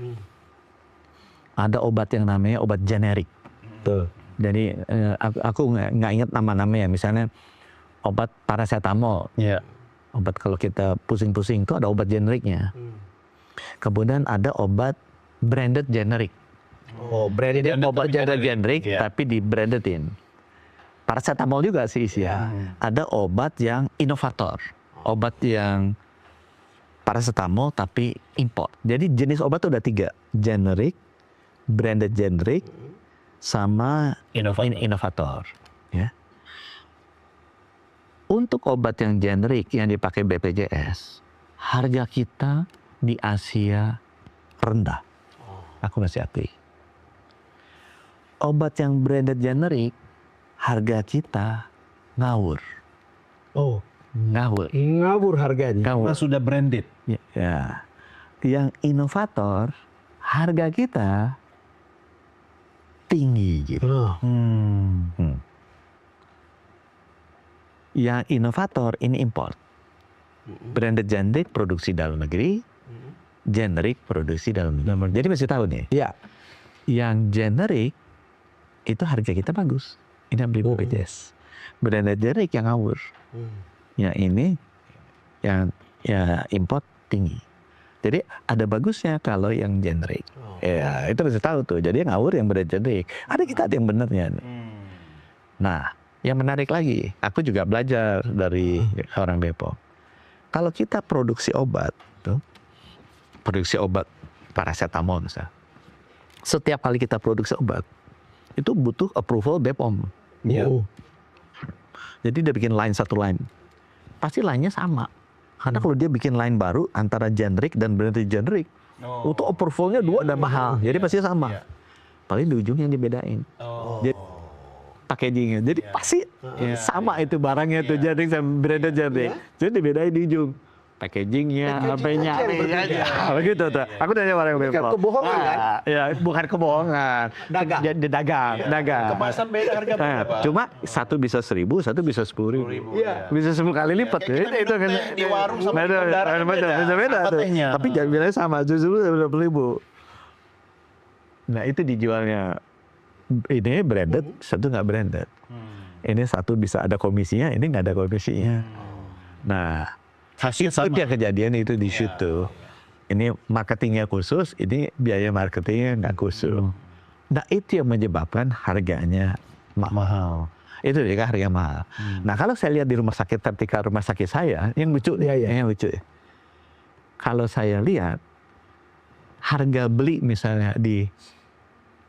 Speaker 3: Ada obat yang namanya obat generik. Jadi aku nggak ingat nama-namanya. Misalnya obat paracetamol.
Speaker 1: Iya.
Speaker 3: Obat kalau kita pusing-pusing itu ada obat generiknya. Kemudian ada obat branded generik.
Speaker 2: Branded
Speaker 3: Obat generik
Speaker 1: Iya.
Speaker 3: tapi di brandedin. Paracetamol juga sih isinya. Ada obat yang inovator. Obat yang paracetamol tapi import. Jadi jenis obat itu ada 3. Generik, branded generik, sama inovator. Ya. Untuk obat yang generik yang dipakai BPJS, harga kita di Asia rendah. Aku masih akui. Obat yang branded generik, harga kita ngawur.
Speaker 2: Ngawur harganya.
Speaker 3: Ngawur.
Speaker 1: Karena sudah branded.
Speaker 3: Ya. Yang inovator, harga kita tinggi gitu. Yang inovator ini import. Branded generik produksi dalam negeri, generik produksi dalam negeri. Jadi mesti tahu nih.
Speaker 2: Iya.
Speaker 3: Yang generik itu harga kita bagus. Ini yang beli BPJS. Branded generik yang ngawur. Yang ini yang ya import tinggi. Jadi ada bagusnya kalau yang generik. Ya, itu harus tahu tuh. Jadi yang ngawur yang branded generik. Ada kita ada yang benernya. Nah, yang menarik lagi, aku juga belajar dari orang Depok. Kalau kita produksi obat, tuh, produksi obat paracetamol misalnya. Setiap kali kita produksi obat, itu butuh approval BPOM. Jadi dia bikin line satu line. Pasti line-nya sama. Karena kalau dia bikin line baru antara generik dan branded generik, untuk approval-nya 2 dan mahal. Jadi pasti sama. Paling di ujung yang dibedain. Jadi packaging-nya. Jadi pasti sama itu barangnya tuh generik sama branded generik. Jadi dibedain di ujung. Packaging-nya, HP-nya, begitu tuh. Aku tanya orang
Speaker 2: Bukan
Speaker 3: Depok.
Speaker 2: kebohongan kan?
Speaker 3: Ya, bukan kebohongan.
Speaker 2: Dagang.
Speaker 3: Dagang.
Speaker 1: Kemasan beda harga berapa?
Speaker 3: Cuma satu bisa 1.000, satu bisa 10.000.
Speaker 2: Iya.
Speaker 3: Bisa 10 kali lipat.
Speaker 1: Kayak kita
Speaker 3: Itu kan
Speaker 1: minum teh di warung sama
Speaker 3: beda,
Speaker 1: di darat
Speaker 3: beda
Speaker 1: Apa
Speaker 3: tuh.
Speaker 1: tehnya?
Speaker 3: Tapi jangan bilangnya sama, justru 20.000. Nah, itu dijualnya ini branded, satu nggak branded. Ini satu bisa ada komisinya, ini nggak ada komisinya. Nah,
Speaker 1: Hasil
Speaker 3: itu yang kejadian itu di situ. Ini marketingnya khusus, ini biaya marketingnya nggak khusus. Nah, itu yang menyebabkan harganya mahal. Itu ya harga mahal. Nah, kalau saya lihat di rumah sakit vertikal rumah sakit saya, yang lucu, yang lucu. Kalau saya lihat harga beli misalnya di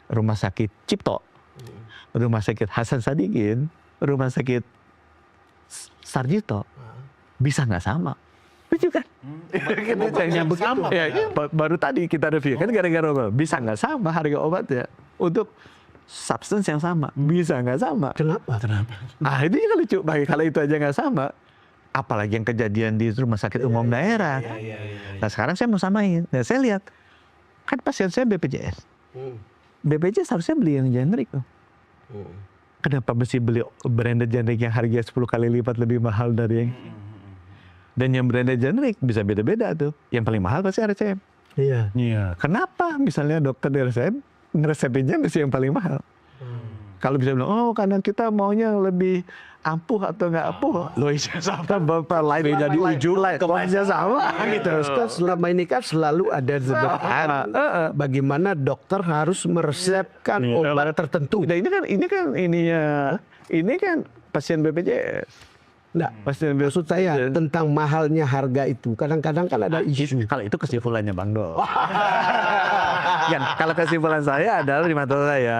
Speaker 3: rumah sakit Cipto, rumah sakit Hasan Sadikin, rumah sakit Sarjito, bisa nggak sama. Lucu kan? Kita begitu. Ya, baru tadi kita review kan gara-gara bisa nggak sama harga obatnya untuk substance yang sama, bisa nggak sama.
Speaker 2: Kenapa?
Speaker 3: Ah, ini kan lucu. Kalau itu aja nggak sama, apalagi yang kejadian di rumah sakit umum daerah. Nah, sekarang saya mau samain. Nah, saya lihat kan pasien saya BPJS. BPJS harusnya beli yang generik tuh. Kenapa mesti beli branded generik yang harganya 10 kali lipat lebih mahal dari yang dan yang branded generik bisa beda-beda tuh. Yang paling mahal pasti RCM.
Speaker 2: Iya.
Speaker 3: Kenapa misalnya dokter di RCM ngeresepinnya mesti yang paling mahal? Kalau bisa bilang, oh karena kita maunya lebih ampuh atau nggak ampuh. Loh iya sama bapak lain jadi ujung lain. Kemasnya sama gitu.
Speaker 2: Terus kan selama ini kan selalu ada debat bagaimana dokter harus meresepkan obat tertentu.
Speaker 3: Nah, ini kan pasien BPJS.
Speaker 2: Nah, maksud saya tentang mahalnya harga itu kadang-kadang kan ada isu.
Speaker 3: Kalau itu kesimpulannya Bang Do. Kalau kesimpulan saya adalah di mata saya,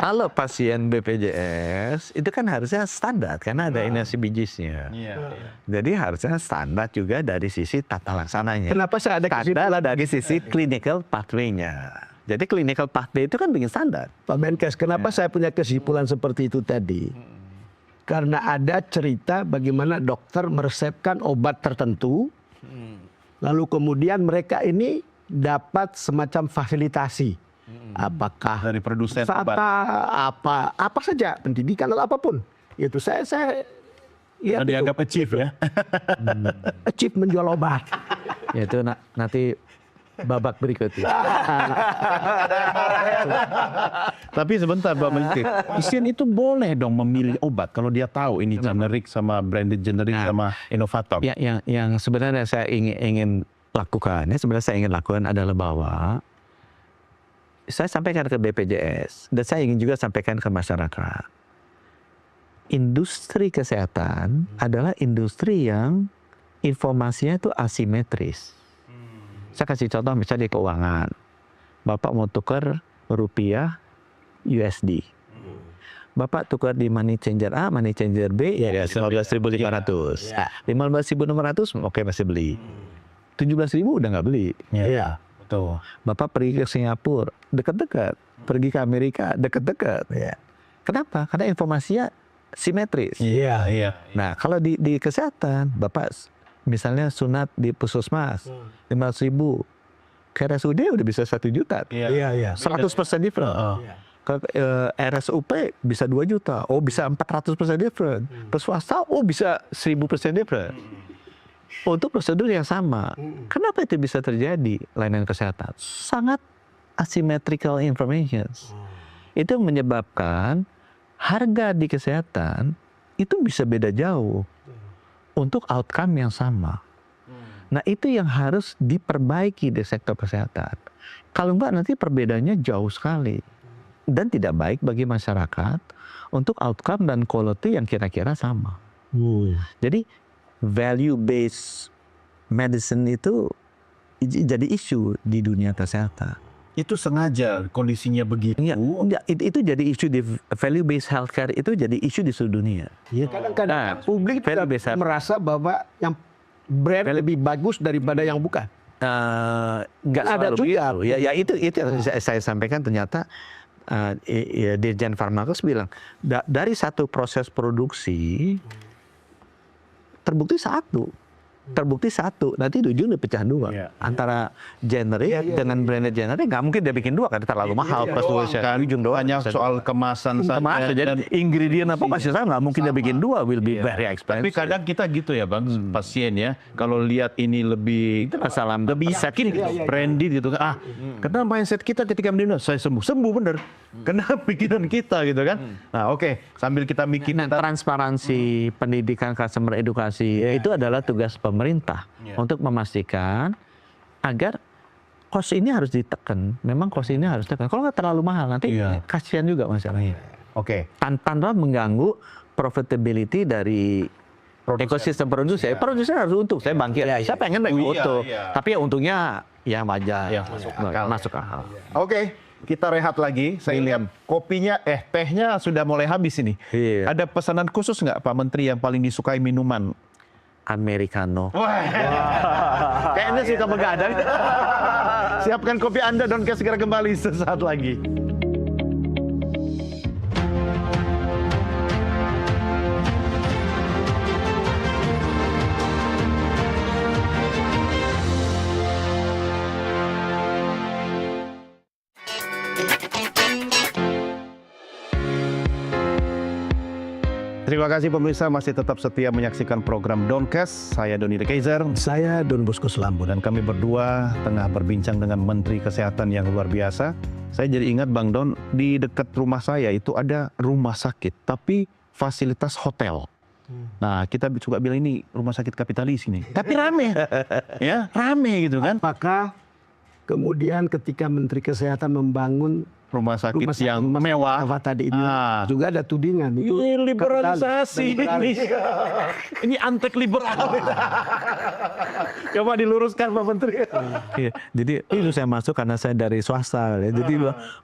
Speaker 3: kalau pasien BPJS itu kan harusnya standar karena ada NACBGS-nya. Jadi harusnya standar juga dari sisi tata laksananya.
Speaker 2: Kenapa saya ada
Speaker 3: Standar dari sisi clinical pathway-nya. Jadi clinical pathway itu kan bikin standar.
Speaker 2: Pak Menkes, kenapa saya punya kesimpulan seperti itu tadi? Karena ada cerita bagaimana dokter meresepkan obat tertentu, lalu kemudian mereka ini dapat semacam fasilitasi. Apakah
Speaker 1: Dari produsen obat.
Speaker 2: apa saja, pendidikan atau apapun. Itu saya
Speaker 1: Yang dianggap achieve ya.
Speaker 2: achieve menjual obat.
Speaker 3: Ya itu nanti babak berikutnya.
Speaker 1: Tapi sebentar Pak Menteri, pasien itu boleh dong memilih obat kalau dia tahu ini generik sama branded generik sama inovator.
Speaker 3: Ya, yang sebenarnya saya ingin lakukan, adalah bahwa saya sampaikan ke BPJS dan saya ingin juga sampaikan ke masyarakat. Industri kesehatan adalah industri yang informasinya itu asimetris. Saya kasih contoh misalnya di keuangan. Bapak mau tukar rupiah USD. Bapak tukar di money changer A, money changer B, ya 15.500. 15.600, oke masih beli. 17.000 udah nggak beli.
Speaker 2: Iya.
Speaker 1: Betul.
Speaker 3: Bapak pergi ke Singapura, dekat-dekat. Pergi ke Amerika, dekat-dekat.
Speaker 2: Iya.
Speaker 3: Kenapa? Karena informasinya simetris.
Speaker 2: Iya.
Speaker 3: Nah, kalau di kesehatan, Bapak misalnya sunat di puskesmas, 500.000. Ke RSUD udah bisa 1 juta.
Speaker 2: Iya.
Speaker 3: 100% different. Ke RSUP bisa 2 juta. Oh, bisa 400% different. Ke swasta, oh bisa 1000% different. Untuk prosedur yang sama. Kenapa itu bisa terjadi layanan kesehatan? Sangat asymmetrical information. Itu menyebabkan harga di kesehatan itu bisa beda jauh untuk outcome yang sama. Nah itu yang harus diperbaiki di sektor kesehatan. Kalau enggak nanti perbedaannya jauh sekali. Dan tidak baik bagi masyarakat untuk outcome dan quality yang kira-kira sama. Jadi value based medicine itu jadi isu di dunia kesehatan.
Speaker 1: Itu sengaja kondisinya begitu.
Speaker 3: Itu jadi isu di value based healthcare, itu jadi isu di seluruh dunia.
Speaker 2: Kadang-kadang publik
Speaker 3: value
Speaker 2: tidak
Speaker 3: based health-
Speaker 2: merasa bahwa yang brand lebih bagus daripada yang bukan.
Speaker 3: Nggak
Speaker 2: Ada
Speaker 3: selalu
Speaker 2: juga.
Speaker 3: begitu. Ya itu yang saya sampaikan, ternyata Dirjen Farmakos bilang dari satu proses produksi terbukti satu, nanti di ujung dipecah 2 antara generic dengan branded generic. Nggak mungkin dia bikin 2 kan, terlalu mahal plus
Speaker 1: Kan
Speaker 3: ujung doang.
Speaker 1: hanya soal kemasan saja.
Speaker 3: Jadi ingredient apa masih sama, nggak mungkin dia bikin 2, will be very expensive.
Speaker 1: Tapi kadang kita gitu ya Bang, pasien ya, kalau lihat ini lebih
Speaker 3: masalah
Speaker 1: lebih yakin branded gitu kan. Karena mindset kita ketika mendengar saya sembuh bener. Karena pikiran kita gitu kan. Nah, oke, sambil kita mikir
Speaker 3: Transparansi, pendidikan, customer edukasi itu adalah tugas pemerintah untuk memastikan agar cost ini harus ditekan. Memang cost ini harus ditekan. Kalau nggak terlalu mahal nanti kasihan juga masalahnya.
Speaker 1: Oke.
Speaker 3: Tanpa mengganggu profitability dari ekosistem produksi. Produsen harus untung. Saya bangkit. Saya pengen untung. Tapi ya untungnya ya wajar. Masuk akal.
Speaker 1: Oke, kita rehat lagi. Saya lihat kopinya, tehnya sudah mulai habis ini.
Speaker 3: Iya.
Speaker 1: Ada pesanan khusus nggak Pak Menteri yang paling disukai minuman?
Speaker 3: Americano.
Speaker 1: Kayaknya suka begadang. Siapkan kopi Anda, Donkes segera kembali sesaat lagi. Terima kasih pemirsa masih tetap setia menyaksikan program Donkes. Saya Doni De Keizer.
Speaker 2: Saya Don Bosco Selambo.
Speaker 1: Dan kami berdua tengah berbincang dengan Menteri Kesehatan yang luar biasa. Saya jadi ingat Bang Don, di dekat rumah saya itu ada rumah sakit, tapi fasilitas hotel. Nah, kita juga bilang ini rumah sakit kapitalis ini. Tapi rame. Ya, rame gitu kan.
Speaker 2: Apakah kemudian ketika Menteri Kesehatan membangun
Speaker 1: rumah sakit
Speaker 2: Rumah sakit
Speaker 1: yang mewah.
Speaker 2: apa tadi ini
Speaker 1: Ah.
Speaker 2: juga ada tudingan itu
Speaker 4: Ini liberalisasi
Speaker 2: kapitalis.
Speaker 4: ini antek liberal. Coba diluruskan Pak Menteri.
Speaker 3: Iya, jadi itu saya masuk karena saya dari swasta ya. Jadi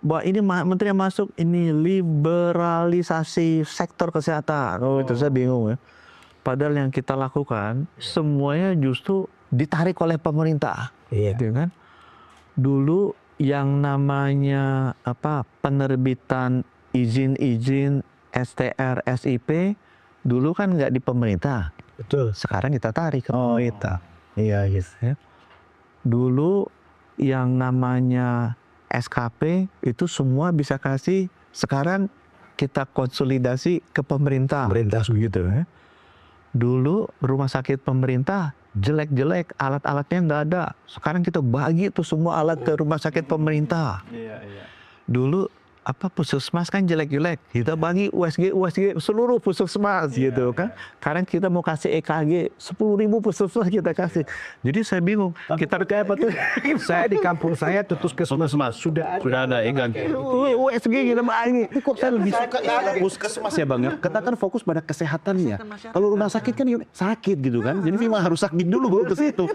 Speaker 3: bahwa ini menteri yang masuk ini liberalisasi sektor kesehatan. Oh, itu saya bingung ya. Padahal yang kita lakukan semuanya justru ditarik oleh pemerintah.
Speaker 2: Iya.
Speaker 3: Gitu kan? Dulu yang namanya penerbitan izin-izin STR, SIP dulu kan nggak di pemerintah.
Speaker 2: Betul.
Speaker 3: Sekarang kita tarik ke pemerintah.
Speaker 2: Iya, yes.
Speaker 3: Ya. Dulu yang namanya SKP itu semua bisa kasih, sekarang kita konsolidasi ke pemerintah.
Speaker 2: Pemerintah
Speaker 3: Begitu ya. Dulu rumah sakit pemerintah jelek-jelek, alat-alatnya nggak ada. Sekarang kita bagi tuh semua alat ke rumah sakit pemerintah. Dulu puskesmas kan jelek-jelek, kita bagi USG seluruh puskesmas gitu kan. Sekarang kita mau kasih EKG 10.000 puskesmas kita kasih. Jadi saya bingung, kita kayak apa tuh?
Speaker 2: Saya di kampung saya puskesmas sudah
Speaker 1: Sudah ada EKG.
Speaker 3: USG kita bagi.
Speaker 1: Kok saya lebih suka puskesmas ya Bang ya? Kita kan fokus pada kesehatannya. Kalau rumah sakit kan sakit gitu kan. Jadi memang harus sakit dulu baru ke situ.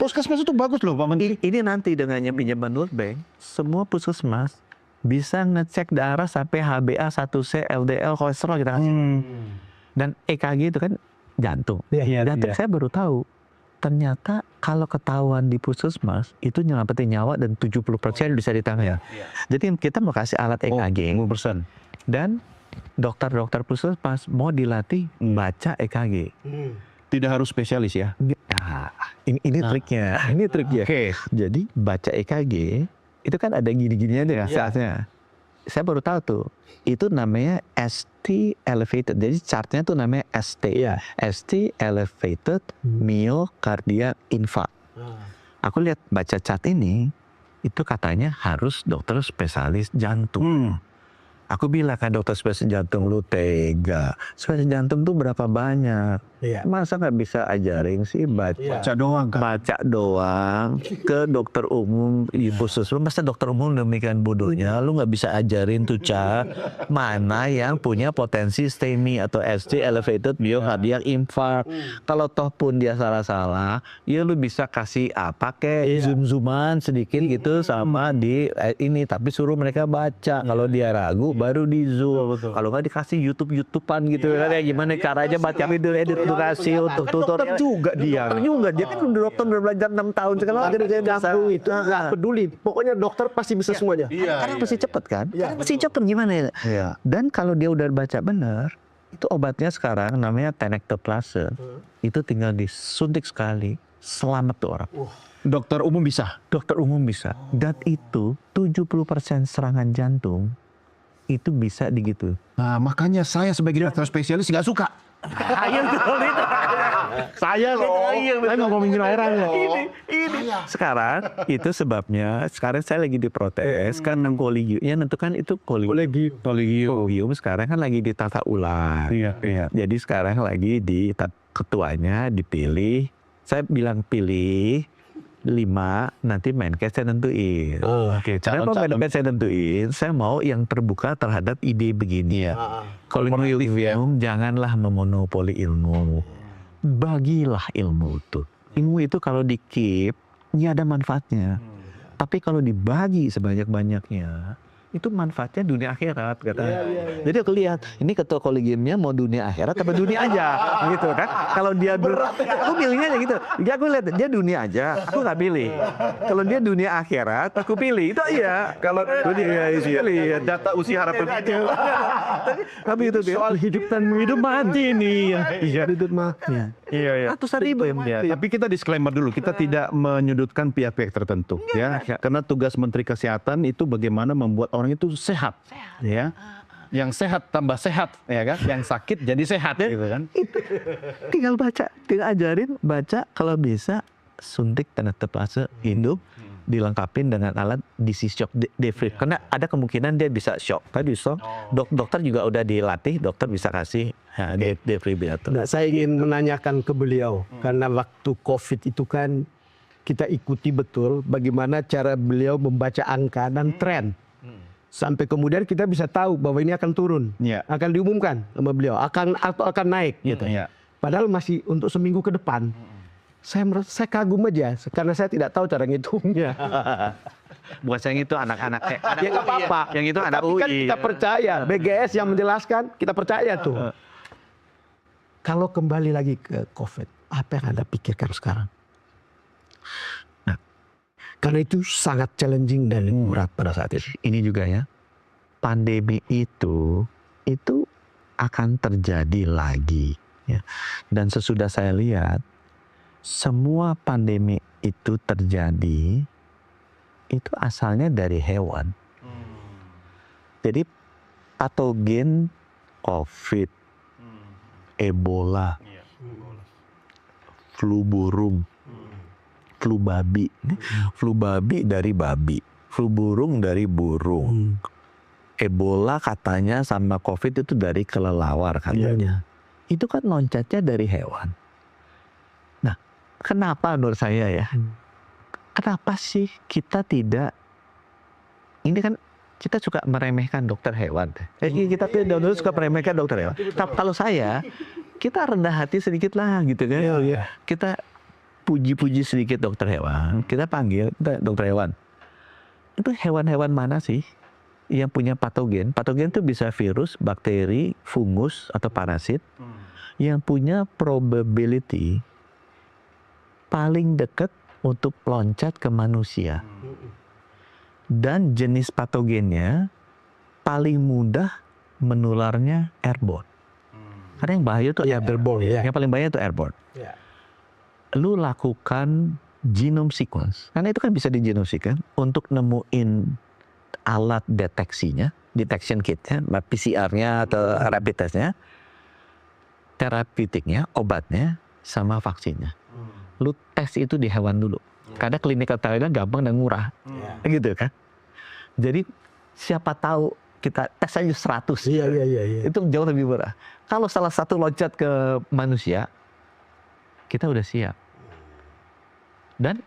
Speaker 1: Puskesmas itu bagus loh Pak Menteri.
Speaker 3: Ini nanti dengan pinjaman World Bank, semua puskesmas bisa ngecek darah sampai HbA1c, LDL, kolesterol kita kasih. Dan EKG itu kan jantung. Jantung saya baru tahu. Ternyata kalau ketahuan di puskesmas itu nyelamatin nyawa dan 70% bisa ditangani. Jadi kita mau kasih alat EKG.
Speaker 1: 50%.
Speaker 3: Dan dokter-dokter puskesmas mau dilatih baca EKG.
Speaker 1: Tidak harus spesialis ya.
Speaker 3: Nah, ini triknya. Ini triknya.
Speaker 1: Oke.
Speaker 3: Jadi baca EKG itu kan ada gini-gininya deh saatnya. Saya baru tahu tuh. Itu namanya ST elevated. Jadi chartnya tuh namanya ST. ST elevated myocardial infarct. Aku lihat baca chart ini, itu katanya harus dokter spesialis jantung. Aku bilang kan dokter spesialis jantung, lu tega. Spesialis jantung tuh berapa banyak? Masa nggak bisa ajarin sih baca
Speaker 1: doang kan?
Speaker 3: Baca doang ke dokter umum di puskesmas. Masa dokter umum demikian bodohnya? Lu nggak bisa ajarin tuh mana yang punya potensi STEMI atau ST elevated myocardial infarct. Kalau toh pun dia salah-salah, ya lu bisa kasih zoom-zooman sedikit gitu sama di ini. Tapi suruh mereka baca. Kalau dia ragu baru di zoom. Kalau nggak dikasih YouTube-YouTubean gitu kan ya gimana caranya baca video edukasi untuk tutorial. Dokter juga dia kan udah dokter udah belajar 6 tahun sekarang dia
Speaker 2: jantung itu nggak peduli. Pokoknya dokter pasti bisa semuanya.
Speaker 3: Karena pasti cepet kan? Karena pasti cepet gimana ya? Dan kalau dia udah baca benar, itu obatnya sekarang namanya tenecteplase. Itu tinggal disuntik sekali, selamat tuh orang.
Speaker 1: Dokter umum bisa.
Speaker 3: Dokter umum bisa. Dan itu 70% serangan jantung itu bisa digitu.
Speaker 1: Nah, makanya saya sebagai dokter spesialis nggak suka. Saya loh. Saya nggak ngomongin orang loh.
Speaker 3: Ini. Sekarang itu sebabnya. Sekarang saya lagi diprotes kan kolegiumnya nentukan itu kolegium sekarang kan lagi ditata ulang. Jadi sekarang lagi ketuanya dipilih. Saya bilang pilih 5, nanti Menkes saya tentuin. Kenapa Menkes saya tentuin? Saya mau yang terbuka terhadap ide begini. Kolegium janganlah memonopoli ilmu. Bagilah ilmu itu. Ilmu itu kalau di-keep, ya ada manfaatnya. Tapi kalau dibagi sebanyak-banyaknya, itu manfaatnya dunia akhirat katanya. Jadi aku lihat, ini ketua kolegiumnya mau dunia akhirat apa dunia aja, gitu kan? Kalau dia aku pilihnya aja gitu. Dia aku lihat dia dunia aja, aku nggak pilih. Kalau dia dunia akhirat, aku pilih. Itu iya. Kalau dunia pilih data usia harapan hidup. Tapi itu soal hidup dan hidup mati nih. Hidup mati.
Speaker 1: Iya.
Speaker 3: Ratusan ribu ya.
Speaker 1: Tapi kita disclaimer dulu, kita tidak menyudutkan pihak-pihak tertentu, ya. Karena tugas Menteri Kesehatan itu bagaimana membuat orang itu sehat, ya. Yang sehat tambah sehat, ya kan? Yang sakit jadi sehat, ya, gitu kan?
Speaker 3: Tinggal baca, tinggal ajarin baca. Kalau bisa suntik tenecteplase hidup, dilengkapin dengan alat disease shock debrief. Karena ada kemungkinan dia bisa shock. Tadi shock. Dokter juga udah dilatih, dokter bisa kasih defibrillator.
Speaker 2: Nah, saya ingin menanyakan ke beliau karena waktu COVID itu kan kita ikuti betul bagaimana cara beliau membaca angka dan tren. Sampai kemudian kita bisa tahu bahwa ini akan turun,
Speaker 1: Iya.
Speaker 2: akan diumumkan sama beliau, akan naik gitu.
Speaker 1: Iya.
Speaker 2: Padahal masih untuk seminggu ke depan. Saya kagum aja karena saya tidak tahu cara ngitungnya.
Speaker 3: Buat saya itu anak-anak
Speaker 2: Ya nggak apa-apa.
Speaker 3: Yang itu anak
Speaker 2: Tapi kan
Speaker 3: UI.
Speaker 2: kita percaya, BGS yang menjelaskan, kita percaya tuh. Kalau kembali lagi ke COVID, apa yang Anda pikirkan sekarang? Nah, karena itu sangat challenging dan berat pada saat itu.
Speaker 3: Ini juga ya, pandemi itu akan terjadi lagi. Ya. Dan sesudah saya lihat, semua pandemi itu terjadi, itu asalnya dari hewan. Jadi patogen COVID, Ebola, flu burung, flu babi. Flu babi dari babi, flu burung dari burung. Ebola katanya sama COVID itu dari kelelawar katanya. Itu kan loncatnya dari hewan. Nah, kenapa menurut saya ya? Kenapa sih kita tidak, ini kan kita suka meremehkan dokter hewan. Kita dulu suka meremehkan dokter hewan. Tapi kalau saya, kita rendah hati sedikit lah gitu kan. Kita puji-puji sedikit dokter hewan. Kita panggil dokter hewan. Itu hewan-hewan mana sih yang punya patogen? Patogen itu bisa virus, bakteri, fungus, atau parasit. Yang punya probability paling dekat untuk loncat ke manusia. Dan jenis patogennya paling mudah menularnya airborne. Karena yang bahaya itu
Speaker 2: airborne, ya.
Speaker 3: Yang paling bahaya itu airborne. Lu lakukan genome sequence. Karena itu kan bisa di genome sequence untuk nemuin alat deteksinya, detection kitnya, PCR-nya atau rapid testnya, terapeutiknya, obatnya, sama vaksinnya. Lu tes itu di hewan dulu. Karena clinical trialnya gampang dan murah. Gitu kan. Jadi siapa tahu kita tes aja 100.
Speaker 2: Iya.
Speaker 3: Itu jauh lebih murah. Kalau salah satu loncat ke manusia, kita udah siap. Dan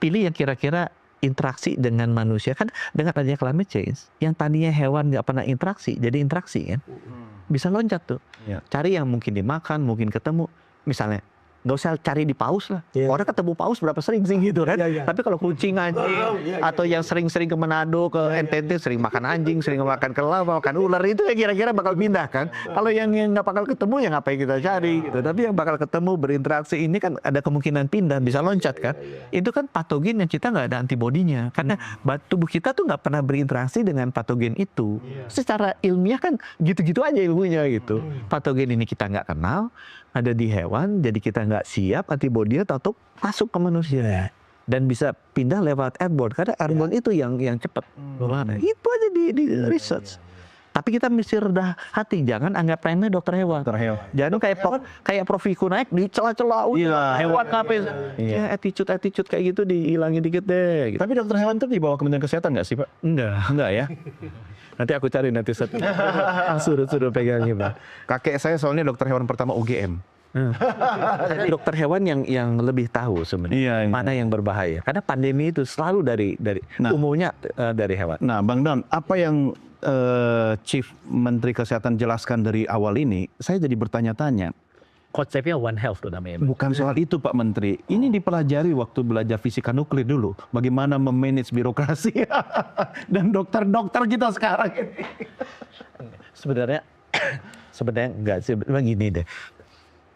Speaker 3: pilih yang kira-kira interaksi dengan manusia. Kan dengan adanya climate change, yang tadinya hewan nggak pernah interaksi, jadi interaksi kan. Bisa loncat tuh. Cari yang mungkin dimakan, mungkin ketemu. Misalnya, nggak usah cari di paus lah. Orang ketemu paus berapa sering sih gitu kan. Tapi kalau kucing, anjing, atau yang sering-sering ke Manado, ke NTT, sering makan anjing, sering makan kelelawar, makan ular, itu ya kira-kira bakal pindah kan. Kalau yang nggak bakal ketemu ya ngapain kita cari gitu. Tapi yang bakal ketemu berinteraksi ini kan ada kemungkinan pindah, bisa loncat kan. Itu kan patogen yang kita nggak ada antibodinya. Karena tubuh kita tuh nggak pernah berinteraksi dengan patogen itu. Secara ilmiah kan gitu-gitu aja ilmunya gitu. Patogen ini kita nggak kenal, ada di hewan, jadi kita nggak siap antibodinya atau masuk ke manusia dan bisa pindah lewat airborne karena airborne itu yang cepat. Itu aja di research. Tapi kita mesti rendah hati, jangan anggap remeh dokter hewan. Jangan kayak Prof Wiku naik di celah-celah hewan ngapain? Ya attitude kayak gitu dihilangin dikit deh. Gitu.
Speaker 1: Tapi dokter hewan itu di bawah Kementerian Kesehatan nggak sih, Pak?
Speaker 3: Enggak ya. Nanti aku cari satu. Suruh pegangin, Pak.
Speaker 1: Kakek saya soalnya dokter hewan pertama UGM.
Speaker 3: Dokter hewan yang lebih tahu sebenarnya mana yang berbahaya. Karena pandemi itu selalu dari umumnya dari hewan.
Speaker 1: Nah, Bang Don, apa yang Chief Menteri Kesehatan jelaskan dari awal ini, saya jadi bertanya-tanya.
Speaker 4: Konsepnya One Health tuh namanya.
Speaker 1: Bukan soal itu Pak Menteri. Ini dipelajari waktu belajar fisika nuklir dulu. Bagaimana memanage birokrasi. Dan dokter-dokter kita sekarang ini.
Speaker 3: Sebenarnya enggak sih. Memang gini deh.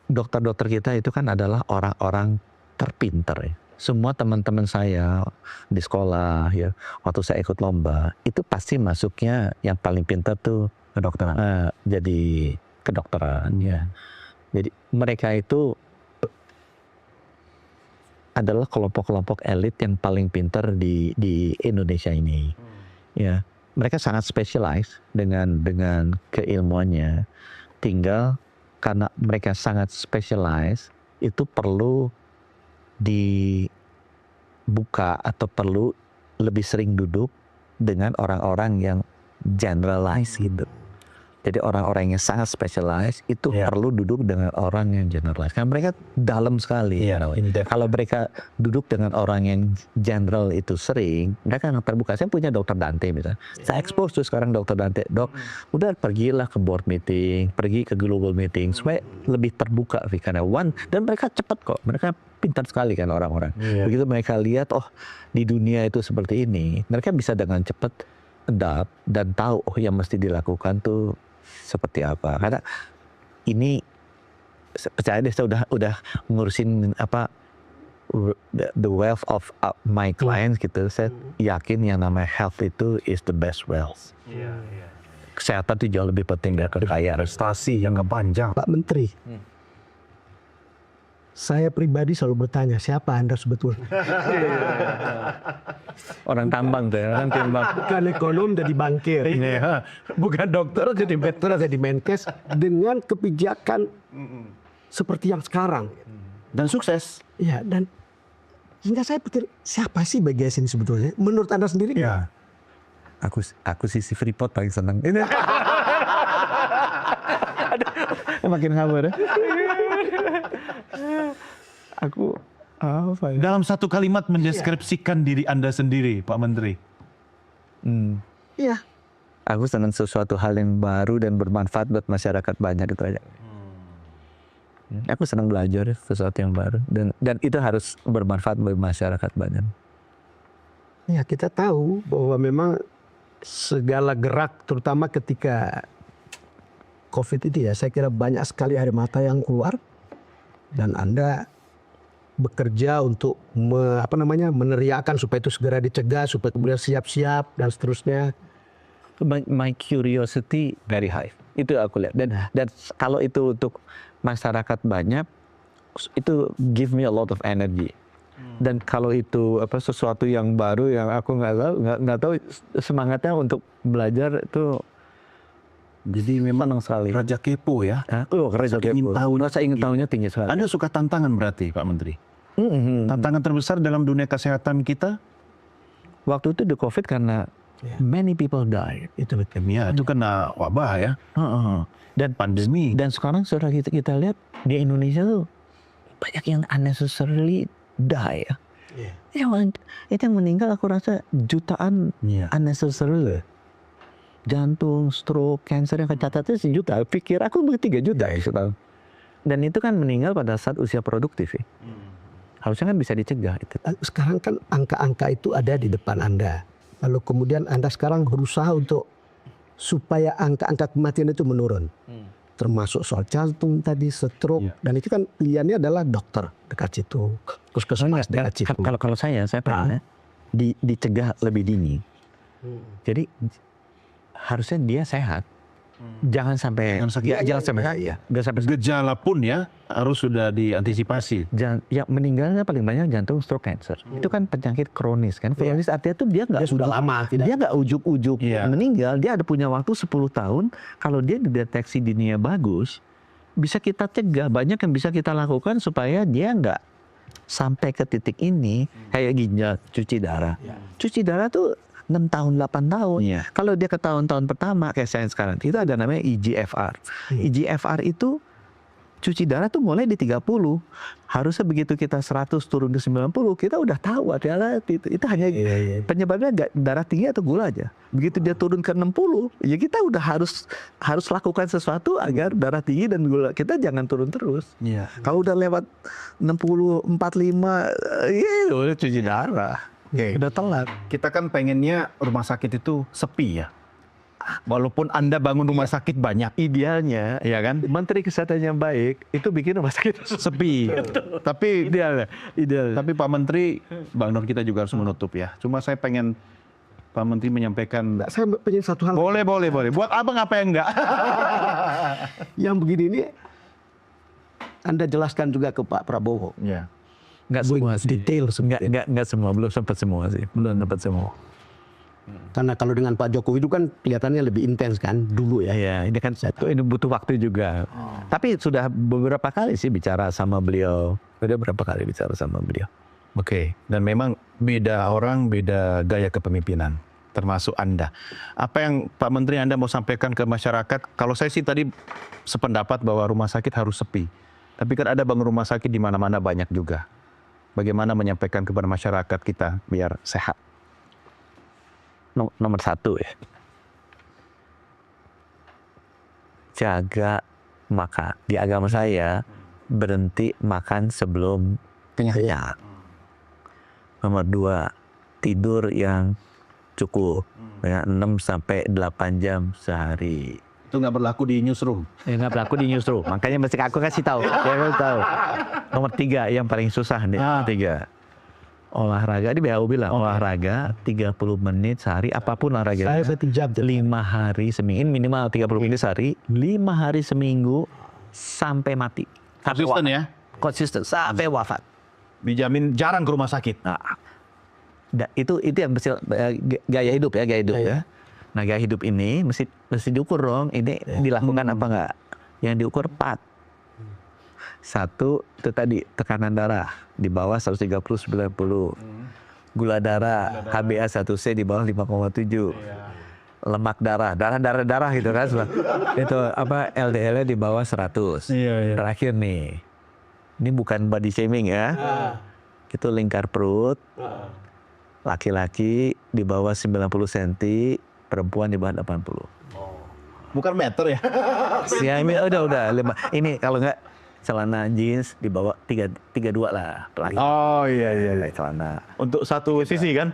Speaker 3: Dokter-dokter kita itu kan adalah orang-orang terpinter ya. Semua teman-teman saya di sekolah ya, waktu saya ikut lomba, itu pasti masuknya yang paling pintar tuh kedokteran. Jadi kedokteran ya. Jadi mereka itu adalah kelompok-kelompok elit yang paling pintar di Indonesia ini. Ya, mereka sangat specialized dengan keilmuannya. Tinggal karena mereka sangat specialized, itu perlu dibuka atau perlu lebih sering duduk dengan orang-orang yang generalize gitu. Jadi orang-orang yang sangat specialized itu perlu duduk dengan orang yang generalized. Karena mereka dalam sekali. Kalau mereka duduk dengan orang yang general itu sering, mereka akan terbuka. Saya punya Dr. Dante misalnya. Saya expose tuh sekarang Dr. Dante. Dok, udah pergilah ke board meeting, pergi ke global meeting, supaya lebih terbuka. Karena dan mereka cepat kok. Mereka pintar sekali kan orang-orang. Begitu mereka lihat, oh di dunia itu seperti ini, mereka bisa dengan cepat adapt dan tahu oh yang mesti dilakukan tuh seperti apa. Karena ini percaya deh, saya udah ngurusin the wealth of my clients gitu. Saya yakin yang namanya health itu is the best wealth. Kesehatan itu jauh lebih penting dari kekayaan.
Speaker 1: Prestasi yang panjang.
Speaker 2: Pak Menteri, saya pribadi selalu bertanya, siapa Anda sebetulnya?
Speaker 3: Orang tambang tuh, orang tambang.
Speaker 2: Bukan ekonom jadi bankir.
Speaker 1: Bukan dokter jadi
Speaker 2: Dokter jadi Menkes dengan kebijakan seperti yang sekarang.
Speaker 1: dan sukses.
Speaker 2: Ya, dan hingga saya pikir, siapa sih BGS ini sebetulnya? Menurut Anda sendiri?
Speaker 1: Ya.
Speaker 3: Aku sih si Freeport paling senang. Ini makin ngawur. Aku apa ya?
Speaker 1: Dalam satu kalimat mendeskripsikan diri Anda sendiri, Pak Menteri.
Speaker 2: Iya.
Speaker 3: Aku senang sesuatu hal yang baru dan bermanfaat buat masyarakat banyak itu aja. Aku senang belajar sesuatu yang baru dan itu harus bermanfaat buat masyarakat banyak.
Speaker 2: Ya, kita tahu bahwa memang segala gerak, terutama ketika COVID itu ya, saya kira banyak sekali air mata yang keluar dan Anda bekerja untuk meneriakan supaya itu segera dicegah, supaya kemudian siap-siap dan seterusnya.
Speaker 3: My curiosity very high. Itu aku lihat. Dan kalau itu untuk masyarakat banyak, itu give me a lot of energy. Dan kalau itu sesuatu yang baru yang aku nggak tahu semangatnya untuk belajar itu. Jadi memang senang sekali.
Speaker 1: Raja kepo ya.
Speaker 3: Raja kepo. Rasa ingin tahunya tinggi sekali.
Speaker 1: Anda suka tantangan berarti, Pak Menteri? Tantangan terbesar dalam dunia kesehatan kita?
Speaker 3: Waktu itu the COVID karena many people die.
Speaker 2: Itu betul.
Speaker 1: Ya, itu kena wabah ya.
Speaker 3: Dan
Speaker 1: pandemi.
Speaker 3: Dan sekarang sudah kita lihat di Indonesia tuh banyak yang unnecessarily die. Itu yang meninggal aku rasa jutaan unnecessarily. Jantung, stroke, cancer yang kecatatnya 1 juta. Pikir aku 3 juta ya setahun. Dan itu kan meninggal pada saat usia produktif ya. Harusnya kan bisa dicegah itu.
Speaker 2: Sekarang kan angka-angka itu ada di depan Anda. Lalu kemudian Anda sekarang berusaha untuk supaya angka-angka kematian itu menurun. Termasuk soal jantung tadi, stroke. Dan itu kan pilihannya adalah dokter dekat situ. Puskesmas dekat situ.
Speaker 3: Kalau saya pengennya dicegah lebih dini. Jadi harusnya dia sehat. Jangan sampai
Speaker 1: gejala pun ya harus sudah diantisipasi.
Speaker 3: Yang meninggalnya paling banyak jantung, stroke, cancer. Itu kan penyakit kronis kan. Kronis artinya tuh dia
Speaker 2: sudah lama,
Speaker 3: dia nggak ujuk-ujuk meninggal. Dia ada punya waktu 10 tahun. Kalau dia dideteksi dininya bagus, bisa kita cegah. Banyak yang bisa kita lakukan supaya dia nggak sampai ke titik ini. Kayak ginjal, cuci darah. Cuci darah tuh 6 tahun, 8 tahun. Kalau dia ke tahun-tahun pertama, kayak saya sekarang, itu ada namanya EGFR. EGFR itu, cuci darah tuh mulai di 30. Harusnya begitu kita 100 turun ke 90, kita udah tahu hati-hati. Itu hanya penyebabnya darah tinggi atau gula aja. Begitu dia turun ke 60, ya kita udah harus lakukan sesuatu agar darah tinggi dan gula kita jangan turun terus. Kalau udah lewat 60, 45, ya udah cuci darah. Udah telat.
Speaker 1: Kita kan pengennya rumah sakit itu sepi ya. Walaupun Anda bangun rumah sakit banyak.
Speaker 3: Idealnya, ya kan, Menteri Kesehatan yang baik itu bikin rumah sakit
Speaker 1: sepi. Tapi
Speaker 3: ideal.
Speaker 1: Tapi Pak Menteri, Bang Don, kita juga harus menutup ya. Cuma saya pengen Pak Menteri menyampaikan.
Speaker 2: Saya pengen satu hal.
Speaker 1: Boleh. Buat abang apa yang enggak?
Speaker 2: Yang begini ini Anda jelaskan juga ke Pak Prabowo.
Speaker 3: Nggak semua sih.
Speaker 2: Detail
Speaker 3: nggak semua, belum sempat semua sih,
Speaker 2: Karena kalau dengan Pak Jokowi itu kan kelihatannya lebih intens kan dulu ya.
Speaker 3: Ini kan ini butuh waktu juga. Tapi sudah beberapa kali sih bicara sama beliau.
Speaker 1: Oke. Dan memang beda orang, beda gaya kepemimpinan. termasuk Anda. Apa yang Pak Menteri Anda mau sampaikan ke masyarakat? Kalau saya sih tadi sependapat bahwa rumah sakit harus sepi. Tapi kan ada bangun rumah sakit di mana-mana banyak juga. Bagaimana menyampaikan kepada masyarakat kita biar sehat?
Speaker 3: Nomor satu ya, jaga makan. Di agama saya, berhenti makan sebelum kenyang. Nomor dua, tidur yang cukup, ya, 6 sampai 8 jam sehari.
Speaker 1: Itu nggak berlaku di newsroom.
Speaker 3: Nggak berlaku di newsroom, makanya mesti aku kasih tahu. Ya, aku tahu. Nomor tiga, yang paling susah nih. Tiga, olahraga. Di WHO bilang olahraga 30 menit sehari, apapun olahraga.
Speaker 2: Saya 1 jam.
Speaker 3: 5 hari seminggu, minimal 30 menit sehari, 5 hari seminggu sampai mati.
Speaker 1: Konsisten ya?
Speaker 3: Konsisten sampai wafat.
Speaker 1: Dijamin jarang ke rumah sakit.
Speaker 3: Nah, itu yang gaya hidup ya. Nah, gaya hidup ini mesti diukur dong. Ini dilakukan apa enggak? Yang diukur 4. Satu, itu tadi tekanan darah di bawah 130/90. Gula darah HbA1c di bawah 5,7. Lemak darah gitu kan. Itu apa, LDL-nya di bawah 100. Terakhir nih. Ini bukan body shaming ya. Itu lingkar perut. Laki-laki di bawah 90 cm, perempuan di bawah 80.
Speaker 1: Bukan meter ya?
Speaker 3: Ya, ini udah. Ini kalau enggak celana jeans di bawah 32 lah. Laki.
Speaker 1: Oh iya.
Speaker 3: Celana.
Speaker 1: Untuk satu sisi kan?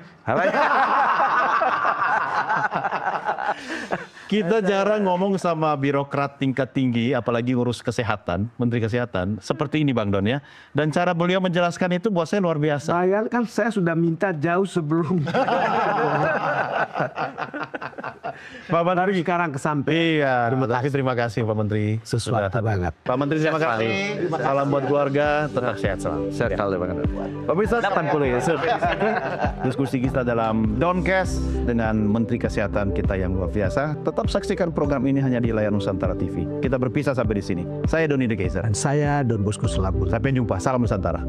Speaker 1: Kita jarang ngomong sama birokrat tingkat tinggi, apalagi ngurus kesehatan, Menteri Kesehatan, seperti ini Bang Don ya. Dan cara beliau menjelaskan itu buat saya luar biasa.
Speaker 2: Saya kan sudah minta jauh sebelum
Speaker 1: Pak Menteri
Speaker 2: sekarang kesampaian.
Speaker 1: Iya, terima kasih Pak Menteri.
Speaker 2: Sesuatu banget.
Speaker 1: Pak Menteri terima kasih. Salam buat keluarga, tetap sehat selalu.
Speaker 3: Sehat selalu Bang.
Speaker 1: Pemirsa 80 ya. Diskusi kita dalam Doncast dengan Menteri Kesehatan kita yang luar biasa. Tetap saksikan program ini hanya di layar Nusantara TV. Kita berpisah sampai di sini. Saya Doni De Keizer.
Speaker 2: Dan saya Don Bosco Selabur.
Speaker 1: Sampai jumpa. Salam Nusantara.